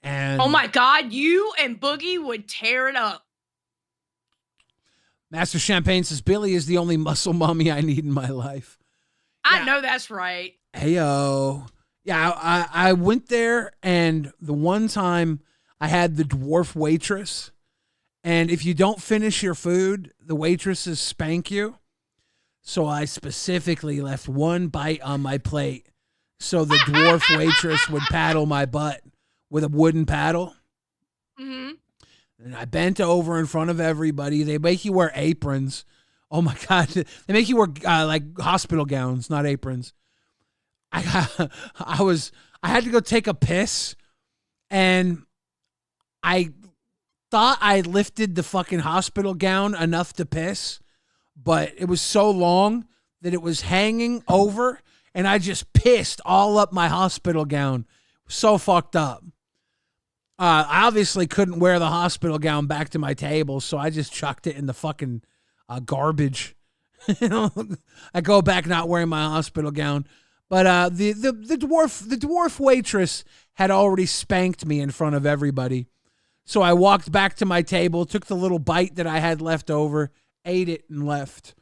And Oh my God, you and Boogie would tear it up. Master Champagne says Billy is the only muscle mommy I need in my life. I know that's right. Heyo. Yeah, I went there, and the one time I had the dwarf waitress, and if you don't finish your food, the waitresses spank you. So I specifically left one bite on my plate so the dwarf waitress would paddle my butt with a wooden paddle. Mm-hmm. And I bent over in front of everybody. They make you wear aprons. Oh, my God. They make you wear like hospital gowns, not aprons. I had to go take a piss, and I thought I lifted the fucking hospital gown enough to piss, but it was so long that it was hanging over, and I just pissed all up my hospital gown. So fucked up. I obviously couldn't wear the hospital gown back to my table, so I just chucked it in the fucking garbage. I go back not wearing my hospital gown. But the dwarf waitress had already spanked me in front of everybody. So I walked back to my table, took the little bite that I had left over, ate it, and left.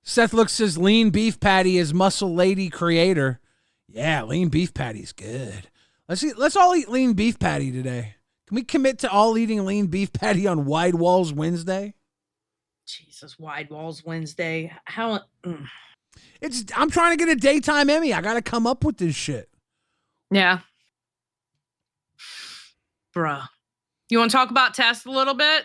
Seth Looks says lean beef patty is muscle lady creator. Yeah, lean beef patty's good. Let's all eat lean beef patty today. Can we commit to all eating lean beef patty on Wide Walls Wednesday? Jesus, Wide Walls Wednesday. How? I'm trying to get a daytime Emmy. I got to come up with this shit. Yeah. Bruh. You want to talk about tests a little bit?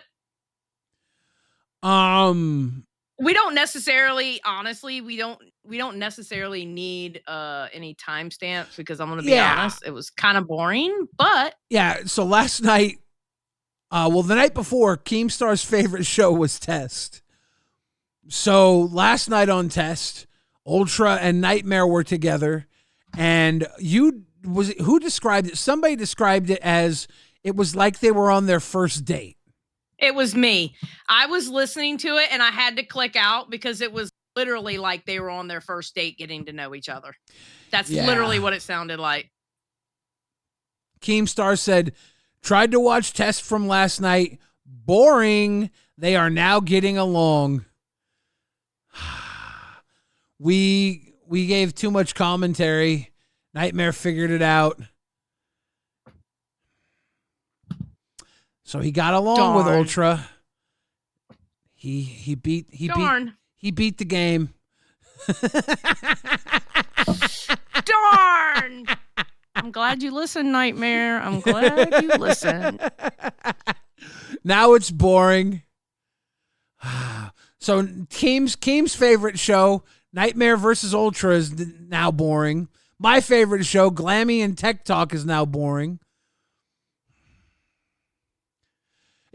We don't necessarily, honestly, we don't necessarily need any timestamps because I'm going to be honest, it was kind of boring, but yeah, so last night, the night before, Keemstar's favorite show was Test. So last night on Test, Ultra and Nightmare were together, and who described it? Somebody described it as it was like they were on their first date. it was me. I was listening to it and I had to click out because it was literally like they were on their first date getting to know each other. That's literally what it sounded like. Keemstar said, tried to watch Test from last night. Boring. They are now getting along. We gave too much commentary. Nightmare figured it out. So he got along with Ultra. He beat the game. Darn. I'm glad you listened, Nightmare. I'm glad you listened. Now it's boring. So Keem's favorite show, Nightmare versus Ultra, is now boring. My favorite show, Glammy and Tech Talk, is now boring.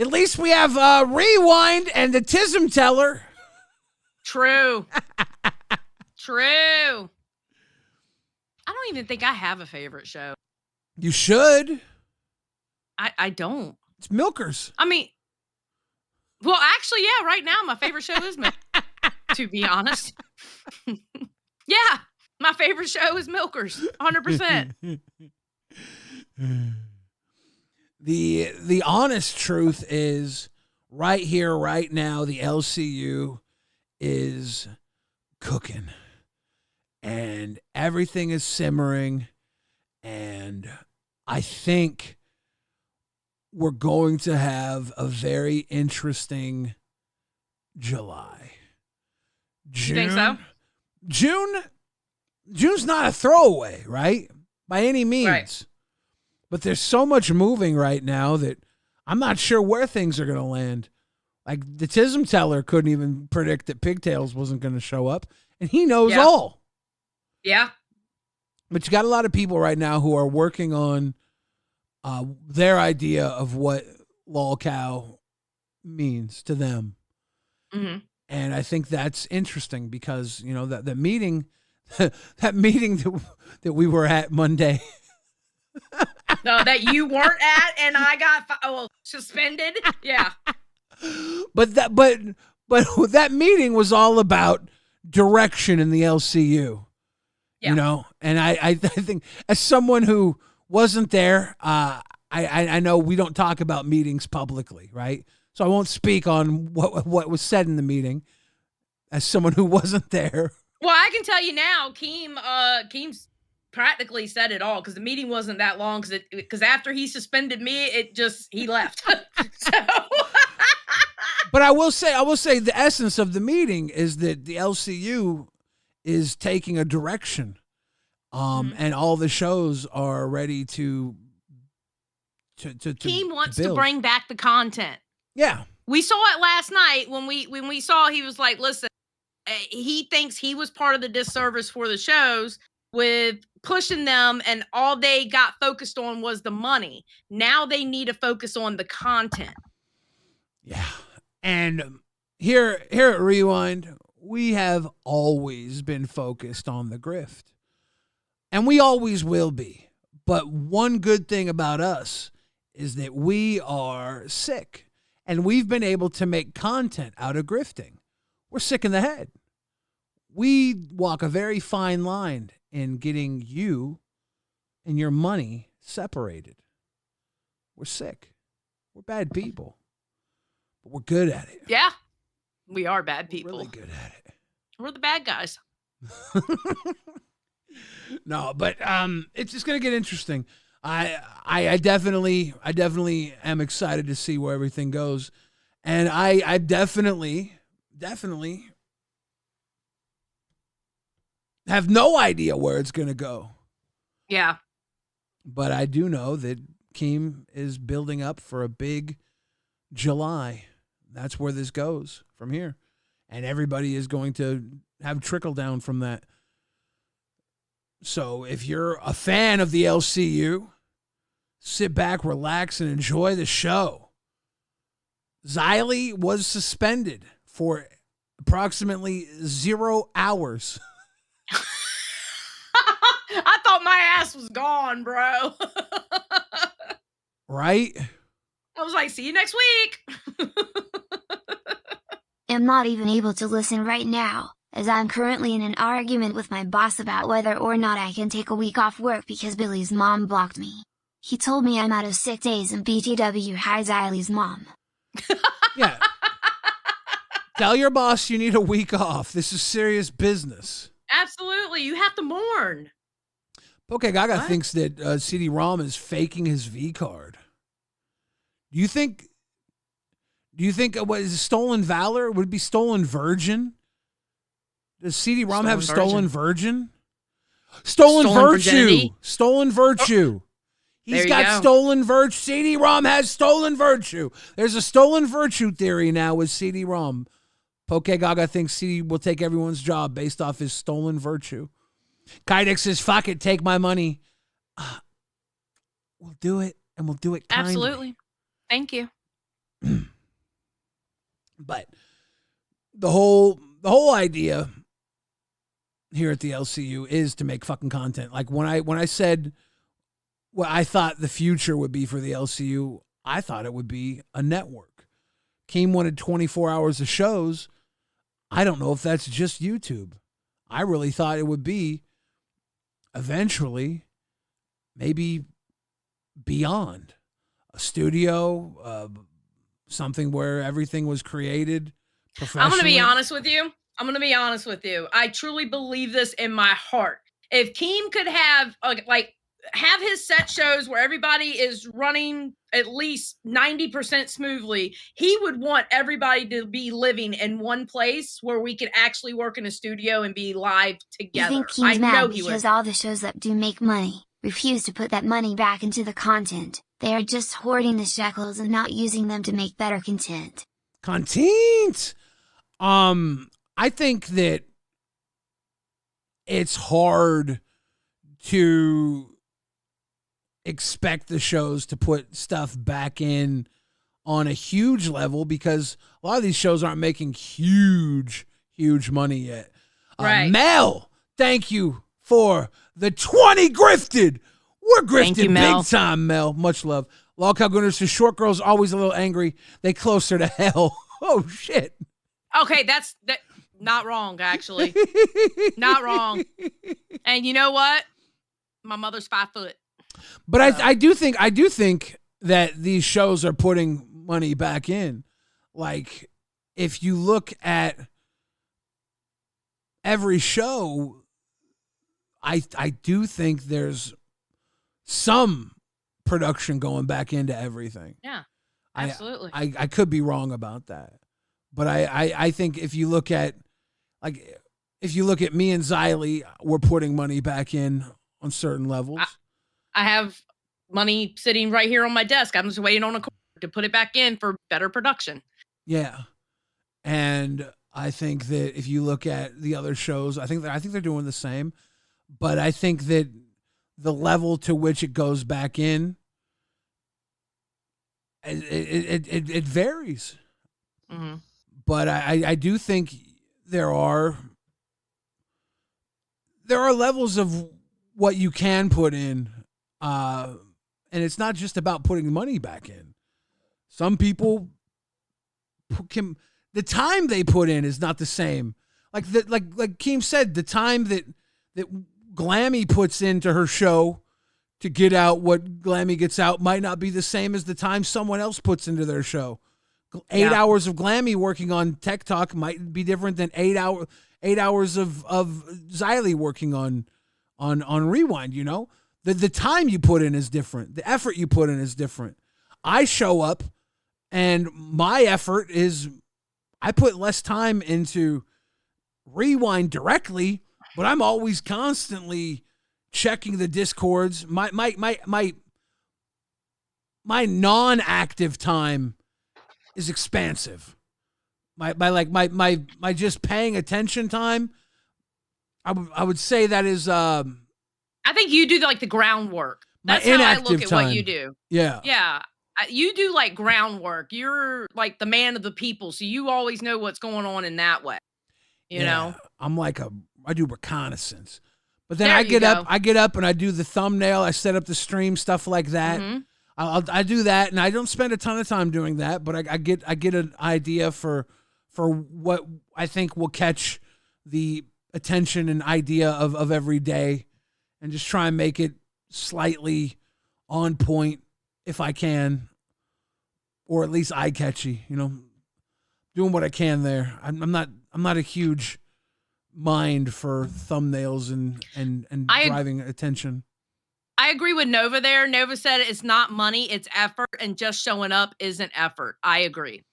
At least we have Rewind and the Tism Teller. True. True. I don't even think I have a favorite show. You should. I don't. It's Milkers. I mean, well, actually, yeah, right now my favorite show is Milkers, to be honest. Yeah, my favorite show is Milkers, 100%. The honest truth is right here, right now, the LCU is cooking. And everything is simmering. And I think we're going to have a very interesting July. You think so? June's not a throwaway, right? By any means. Right. But there's so much moving right now that I'm not sure where things are going to land. Like the Tism Teller couldn't even predict that Pigtails wasn't going to show up, and he knows all. Yeah. But you got a lot of people right now who are working on their idea of what LolCow means to them. Mm-hmm. And I think that's interesting because, you know, that meeting, that meeting that we were at Monday. No, that you weren't at and I got suspended. Yeah. But that meeting was all about direction in the LCU. Yeah. You know, and I think as someone who wasn't there, I know we don't talk about meetings publicly, right? So I won't speak on what was said in the meeting as someone who wasn't there. Well, I can tell you now, Keem's practically said it all because the meeting wasn't that long because after he suspended me, he left. So. But I will say the essence of the meeting is that the LCU is taking a direction, and all the shows are ready to Keem wants to build. bring back the content. Yeah. We saw it last night when we saw he was like, listen, he thinks he was part of the disservice for the shows with pushing them and all they got focused on was the money. Now they need to focus on the content. Yeah. And here at Rewind, we have always been focused on the grift. And we always will be. But one good thing about us is that we are sick. And we've been able to make content out of grifting. We're sick in the head. We walk a very fine line in getting you and your money separated. We're sick. We're bad people. But we're good at it. Yeah. We are bad people. We're really good at it. We're the bad guys. No, but it's just gonna get interesting. I definitely am excited to see where everything goes, and I definitely have no idea where it's gonna go. Yeah, but I do know that Keem is building up for a big July. That's where this goes from here, and everybody is going to have trickle down from that. So if you're a fan of the LCU, sit back, relax, and enjoy the show. Xylee was suspended for approximately 0 hours. I thought my ass was gone, bro. Right? I was like, see you next week. I'm not even able to listen right now, as I'm currently in an argument with my boss about whether or not I can take a week off work because Billy's mom blocked me. He told me I'm out of sick days and BTW hi Xylee's mom. Yeah. Tell your boss you need a week off. This is serious business. Absolutely. You have to mourn. Okay, Gaga thinks that CD-ROM is faking his V card. Do you think what is it, Stolen Valor? Would it be Stolen Virgin? Does CD-ROM have Stolen Virgin? Stolen Virtue. Virginity? Stolen Virtue. He's got Stolen Virtue. CD-ROM has Stolen Virtue. There's a Stolen Virtue theory now with CD-ROM. Poke Gaga thinks CD will take everyone's job based off his Stolen Virtue. Kydex says, fuck it, take my money. We'll do it, and we'll do it kindly. Absolutely. Thank you. But the whole idea here at the LCU is to make fucking content. Like when I said what I thought the future would be for the LCU, I thought it would be a network. Keem wanted 24 hours of shows. I don't know if that's just YouTube. I really thought it would be eventually maybe beyond a studio, something where everything was created professionally. I'm going to be honest with you. I truly believe this in my heart. If Keem could have have his set shows where everybody is running at least 90% smoothly, he would want everybody to be living in one place where we could actually work in a studio and be live together. You think Keem's mad because all the shows that do make money refuse to put that money back into the content? They are just hoarding the shekels and not using them to make better content. I think that it's hard to expect the shows to put stuff back in on a huge level because a lot of these shows aren't making huge money yet. Right. Mel, thank you for the 20 grifted. We're grifted big time, Mel. Much love. Lolcow Gunners says short girls always a little angry. They closer to hell. Oh shit. Okay, that's not wrong, actually. Not wrong. And you know what? My mother's 5 foot. But I do think that these shows are putting money back in. Like, if you look at every show, I do think there's some production going back into everything. Yeah, absolutely. I could be wrong about that. But I think if you look at me and Xylee, we're putting money back in on certain levels. I have money sitting right here on my desk. I'm just waiting on a quarter to put it back in for better production. Yeah. And I think that if you look at the other shows, I think they're doing the same. But I think that the level to which it goes back in, it varies. Mm-hmm. But I do think there are levels of what you can put in, and it's not just about putting money back in. Some people the time they put in is not the same. Like Keem said, the time that Glammy puts into her show to get out what Glammy gets out might not be the same as the time someone else puts into their show. 8 hours of Glammy working on Tech Talk might be different than 8 hours of Xylee working on Rewind. You know, the time you put in is different. The effort you put in is different. I show up, and my effort is I put less time into Rewind directly, but I'm always constantly checking the Discords. My non-active time is expansive. My just paying attention time, I would say that is I think you do the groundwork. That's how I look at what you do. Yeah. Yeah. You do groundwork. You're the man of the people, so you always know what's going on in that way. You know? I'm I do reconnaissance. But then I get up and I do the thumbnail, I set up the stream, stuff like that. Mm-hmm. I do that, and I don't spend a ton of time doing that, but I get an idea for what I think will catch the attention and idea of every day, and just try and make it slightly on point if I can, or at least eye catchy. You know, doing what I can there. I'm not a huge mind for thumbnails and driving attention. I agree with Nova there. Nova said it's not money, it's effort, and just showing up isn't effort. I agree.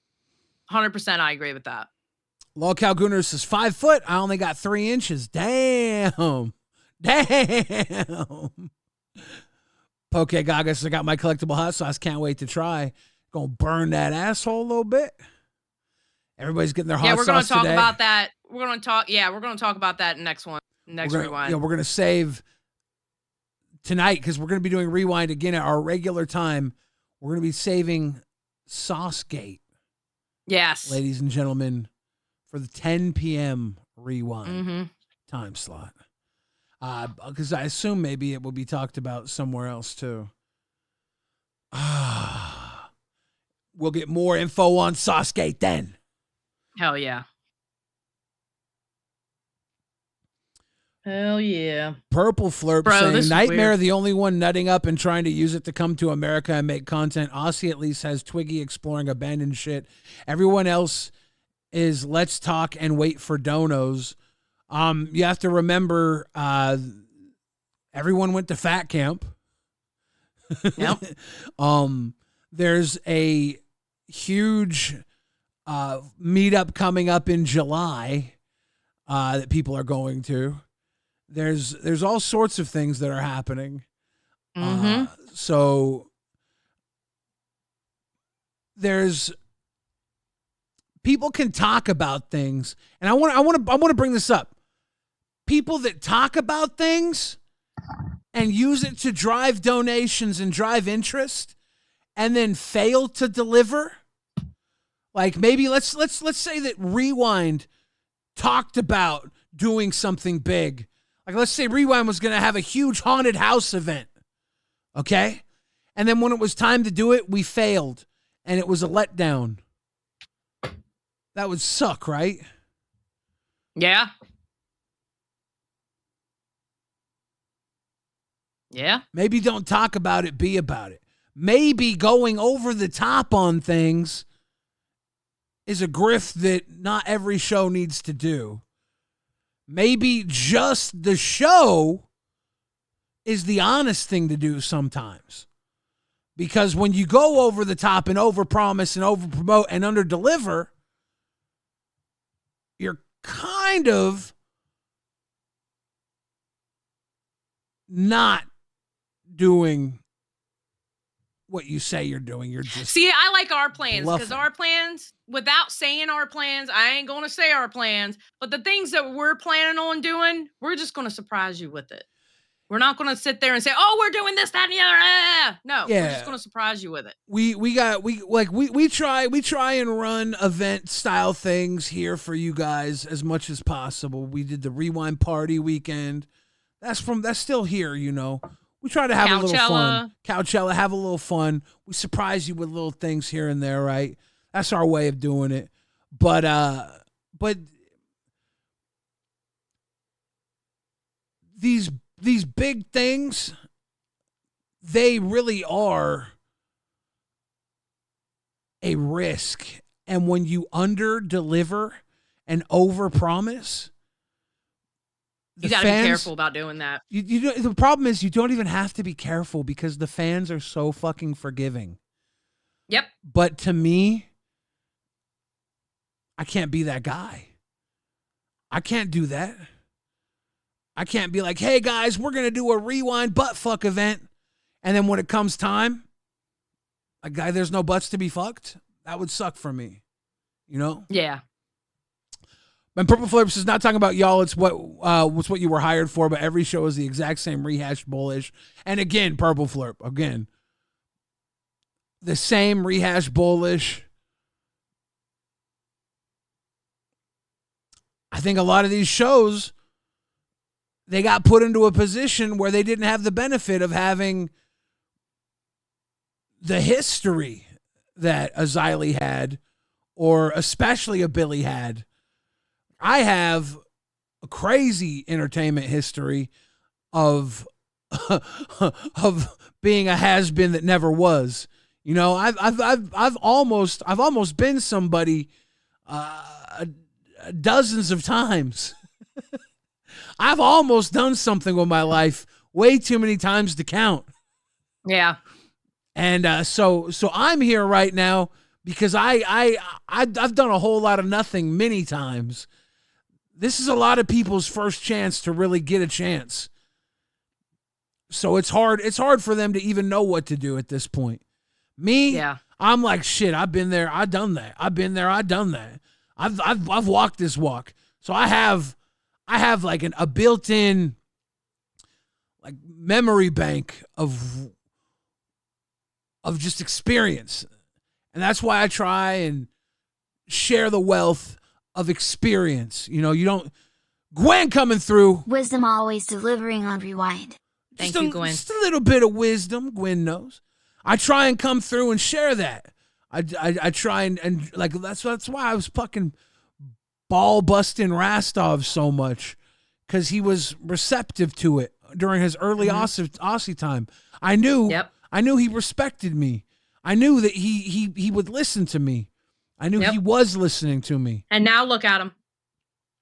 100% I agree with that. Lolcow Gunners says 5 foot. I only got 3 inches. Damn. Poke Gaga says I got my collectible hot sauce. Can't wait to try. Gonna burn that asshole a little bit. Everybody's getting their hot sauce today. Yeah, we're gonna talk about that. We're gonna talk about that next one. Next Rewind. Yeah, we're gonna save tonight because we're gonna be doing Rewind again at our regular time. We're gonna be saving Saucegate. Yes. Ladies and gentlemen, for the 10 p.m. Rewind time slot. Because I assume maybe it will be talked about somewhere else too. We'll get more info on Saucegate then. Hell yeah. Hell yeah. Purple Flurp Bro, this saying is Nightmare, weird. the only one nutting up and trying to use it to come to America and make content. Aussie at least has Twiggy exploring abandoned shit. Everyone else is let's talk and wait for donos. You have to remember, everyone went to fat camp. Yep. There's a huge meetup coming up in July that people are going to. There's all sorts of things that are happening. So there's people can talk about things, and I want to bring this up. People that talk about things and use it to drive donations and drive interest, and then fail to deliver. Like maybe let's say that Rewind talked about doing something big. Like let's say Rewind was going to have a huge haunted house event. Okay? And then when it was time to do it, we failed and it was a letdown. That would suck, right? Yeah. Yeah. Maybe don't talk about it, be about it. Maybe going over the top on things is a grift that not every show needs to do. Maybe just the show is the honest thing to do sometimes. Because when you go over the top and overpromise and overpromote and underdeliver, you're kind of not doing what you say you're doing. You're just See, I like our plans because bluffing. our plans, without saying our plans, I ain't going to say our plans, but the things that we're planning on doing, we're just going to surprise you with it. We're not going to sit there and say, "Oh, we're doing this, that, and the other." No, we're Yeah. just going to surprise you with it. We try and run event style things here for you guys as much as possible. We did the Rewind party weekend. That's still here, you know. We try to have a little fun. Coachella, have a little fun. We surprise you with little things here and there, right? That's our way of doing it. But these big things, they really are a risk. And when you under-deliver and over-promise, You got to be careful about doing that. The problem is you don't even have to be careful because the fans are so fucking forgiving. Yep. But to me, I can't be that guy. I can't do that. I can't be like, hey guys, we're going to do a Rewind butt fuck event. And then when it comes time, a guy, there's no butts to be fucked. That would suck for me. You know? Yeah. And Purple Flips is not talking about y'all. It's what you were hired for, but every show is the exact same rehashed bullish. And again, Purple Flip, again, the same rehashed bullish. I think a lot of these shows, they got put into a position where they didn't have the benefit of having the history that a Xylee had, or especially a Billy had. I have a crazy entertainment history of being a has-been that never was. You know, I've almost been somebody dozens of times. I've almost done something with my life way too many times to count. Yeah. And so I'm here right now because I've done a whole lot of nothing many times. This is a lot of people's first chance to really get a chance. So it's hard for them to even know what to do at this point. Me, yeah. I'm like, shit, I've been there, I've done that. I've been there, I've done that. I've walked this walk. So I have like a built-in like memory bank of just experience. And that's why I try and share the wealth of experience. You know, you don't... Gwen coming through. Wisdom always delivering on Rewind. Thank you, Gwen. Just a little bit of wisdom, Gwen knows. I try and come through and share that. I try and like, that's why I was fucking ball busting Rastov so much. because he was receptive to it during his early Aussie time. I knew he respected me. I knew that he would listen to me. I knew he was listening to me. And now look at him.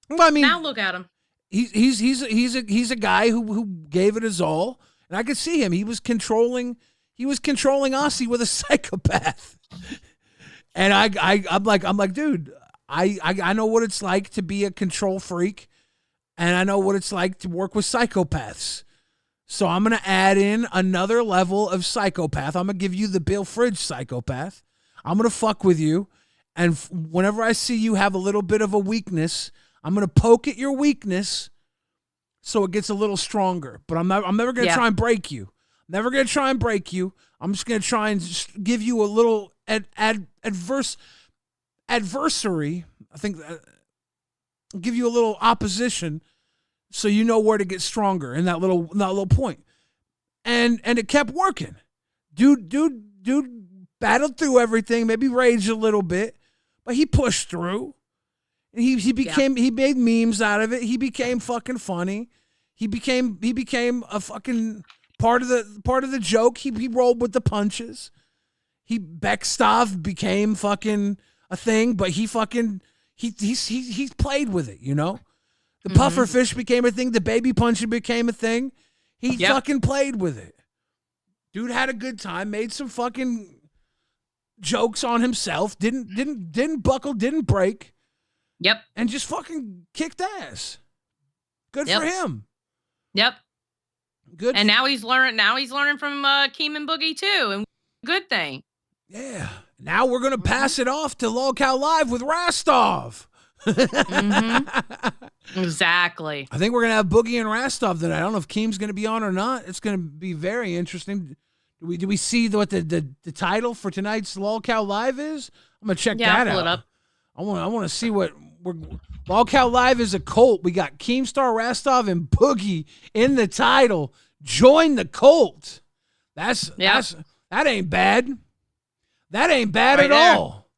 Well, I mean, now look at him. He's a guy who gave it his all, and I could see him. He was controlling Aussie with a psychopath. And I'm like, dude, I know what it's like to be a control freak, and I know what it's like to work with psychopaths. So I'm going to add in another level of psychopath. I'm going to give you the Bill Fridge psychopath. I'm going to fuck with you. And whenever I see you have a little bit of a weakness, I'm going to poke at your weakness so it gets a little stronger. But I'm never going to try and break you. Never going to try and break you. I'm just going to try and just give you a little adversary. I think give you a little opposition so you know where to get stronger in that little point. And it kept working. Dude battled through everything, maybe raged a little bit, but he pushed through. And he made memes out of it. He became fucking funny. He became a fucking part of the joke. He rolled with the punches. Beckstaff became fucking a thing, but he played with it, you know? The puffer fish became a thing, the baby puncher became a thing. He fucking played with it. Dude had a good time, made some fucking jokes on himself, didn't buckle, didn't break. Yep. And just fucking kicked ass. Good for him. Yep. Good. And now he's learning from Keeman Boogie too. And good thing. Yeah. Now we're gonna pass it off to Lolcow Live with Rastov. Exactly. I think we're gonna have Boogie and Rastov tonight. I don't know if Keem's gonna be on or not. It's gonna be very interesting. Do we see what the title for tonight's Lolcow Live is? I'm gonna check that I'll pull out. it up. I want to see what Lolcow Live is a cult. We got Keemstar, Rastov, and Boogie in the title. Join the cult. That ain't bad. That ain't bad Right at there. all.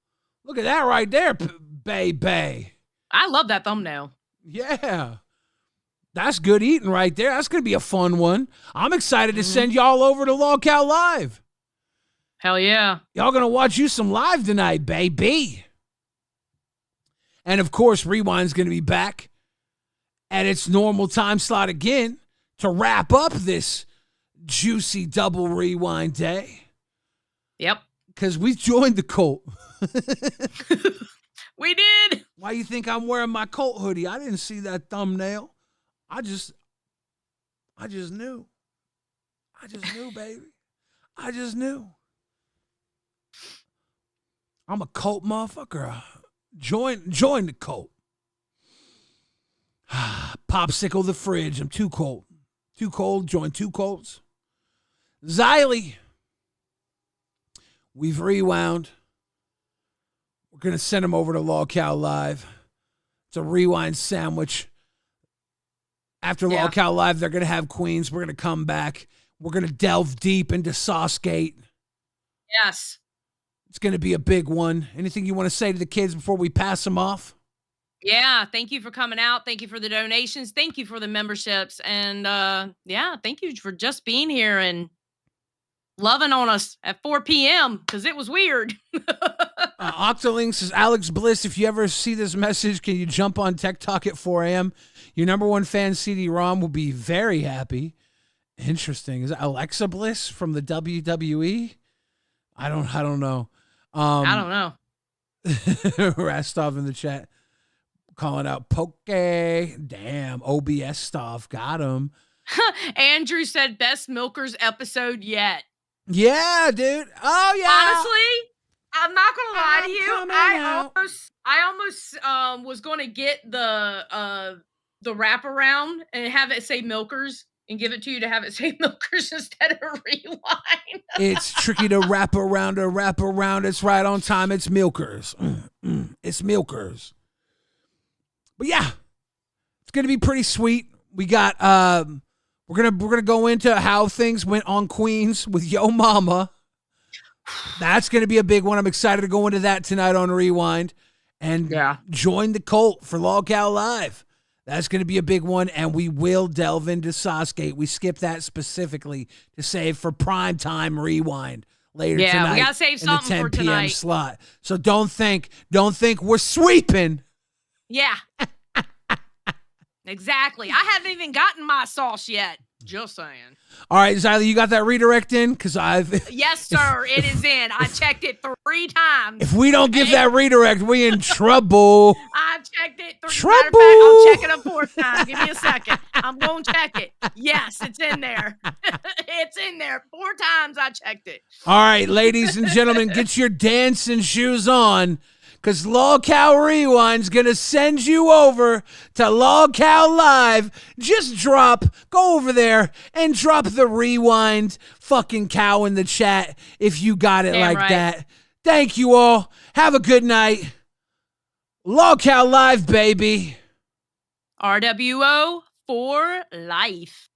Look at that right there, baby. I love that thumbnail. Yeah. That's good eating right there. That's going to be a fun one. I'm excited to send y'all over to Lolcow Live. Hell yeah. Y'all going to watch you some live tonight, baby. And, of course, Rewind's going to be back at its normal time slot again to wrap up this juicy double Rewind day. Yep. Because we joined the cult. We did. Why you think I'm wearing my cult hoodie? I didn't see that thumbnail. I just knew. I just knew, baby. I just knew. I'm a cult motherfucker. Join the cult. Popsicle the fridge. I'm too cold. Too cold. Join two cults. Xylee. We've rewound. We're going to send him over to Lolcow Live. It's a rewind sandwich. After Lolcow Live, they're going to have Queens. We're going to come back. We're going to delve deep into Saucegate. Yes. It's going to be a big one. Anything you want to say to the kids before we pass them off? Yeah. Thank you for coming out. Thank you for the donations. Thank you for the memberships. And thank you for just being here and loving on us at 4 p.m. because it was weird. Octoling says, Alex Bliss, if you ever see this message, can you jump on Tech Talk at 4 a.m.? Your number one fan, CD-ROM, will be very happy. Interesting. Is that Alexa Bliss from the WWE? I don't know. I don't know. Rastov in the chat calling out Poke. Damn, OBS stuff. Got him. Andrew said best Milkers episode yet. Yeah, dude. Oh, yeah. Honestly, I'm not gonna lie to you. I almost was gonna get the wraparound and have it say Milkers and give it to you to have it say Milkers instead of Rewind. It's tricky to wrap around. It's right on time. It's Milkers. It's Milkers. But yeah, it's gonna be pretty sweet. We got we're gonna go into how things went on Queens with Yo Mama. That's gonna be a big one. I'm excited to go into that tonight on Rewind and join the cult for Lolcow Live. That's going to be a big one, and we will delve into Sasuke. We skipped that specifically to save for primetime rewind later tonight. Yeah, we gotta save in the something 10 for p.m. tonight. slot. So don't think we're sweeping. Yeah. Exactly. I haven't even gotten my sauce yet. Just saying. All right, Xylee, you got that redirect in? Because Yes, sir. It is in. I checked it 3 times. if we don't give that redirect, we in trouble. I've checked it 3 Trouble. Matter of fact, I'll check it a 4th time. Give me a second. I'm going to check it. Yes, it's in there. It's in there. 4 times I checked it. All right, ladies and gentlemen, get your dancing shoes on, because LolcowRewind's going to send you over to LolCow Live. Just go over there and drop the rewind fucking cow in the chat if you got it Damn like right. that. Thank you all. Have a good night. LolCow Live, baby. RWO for life.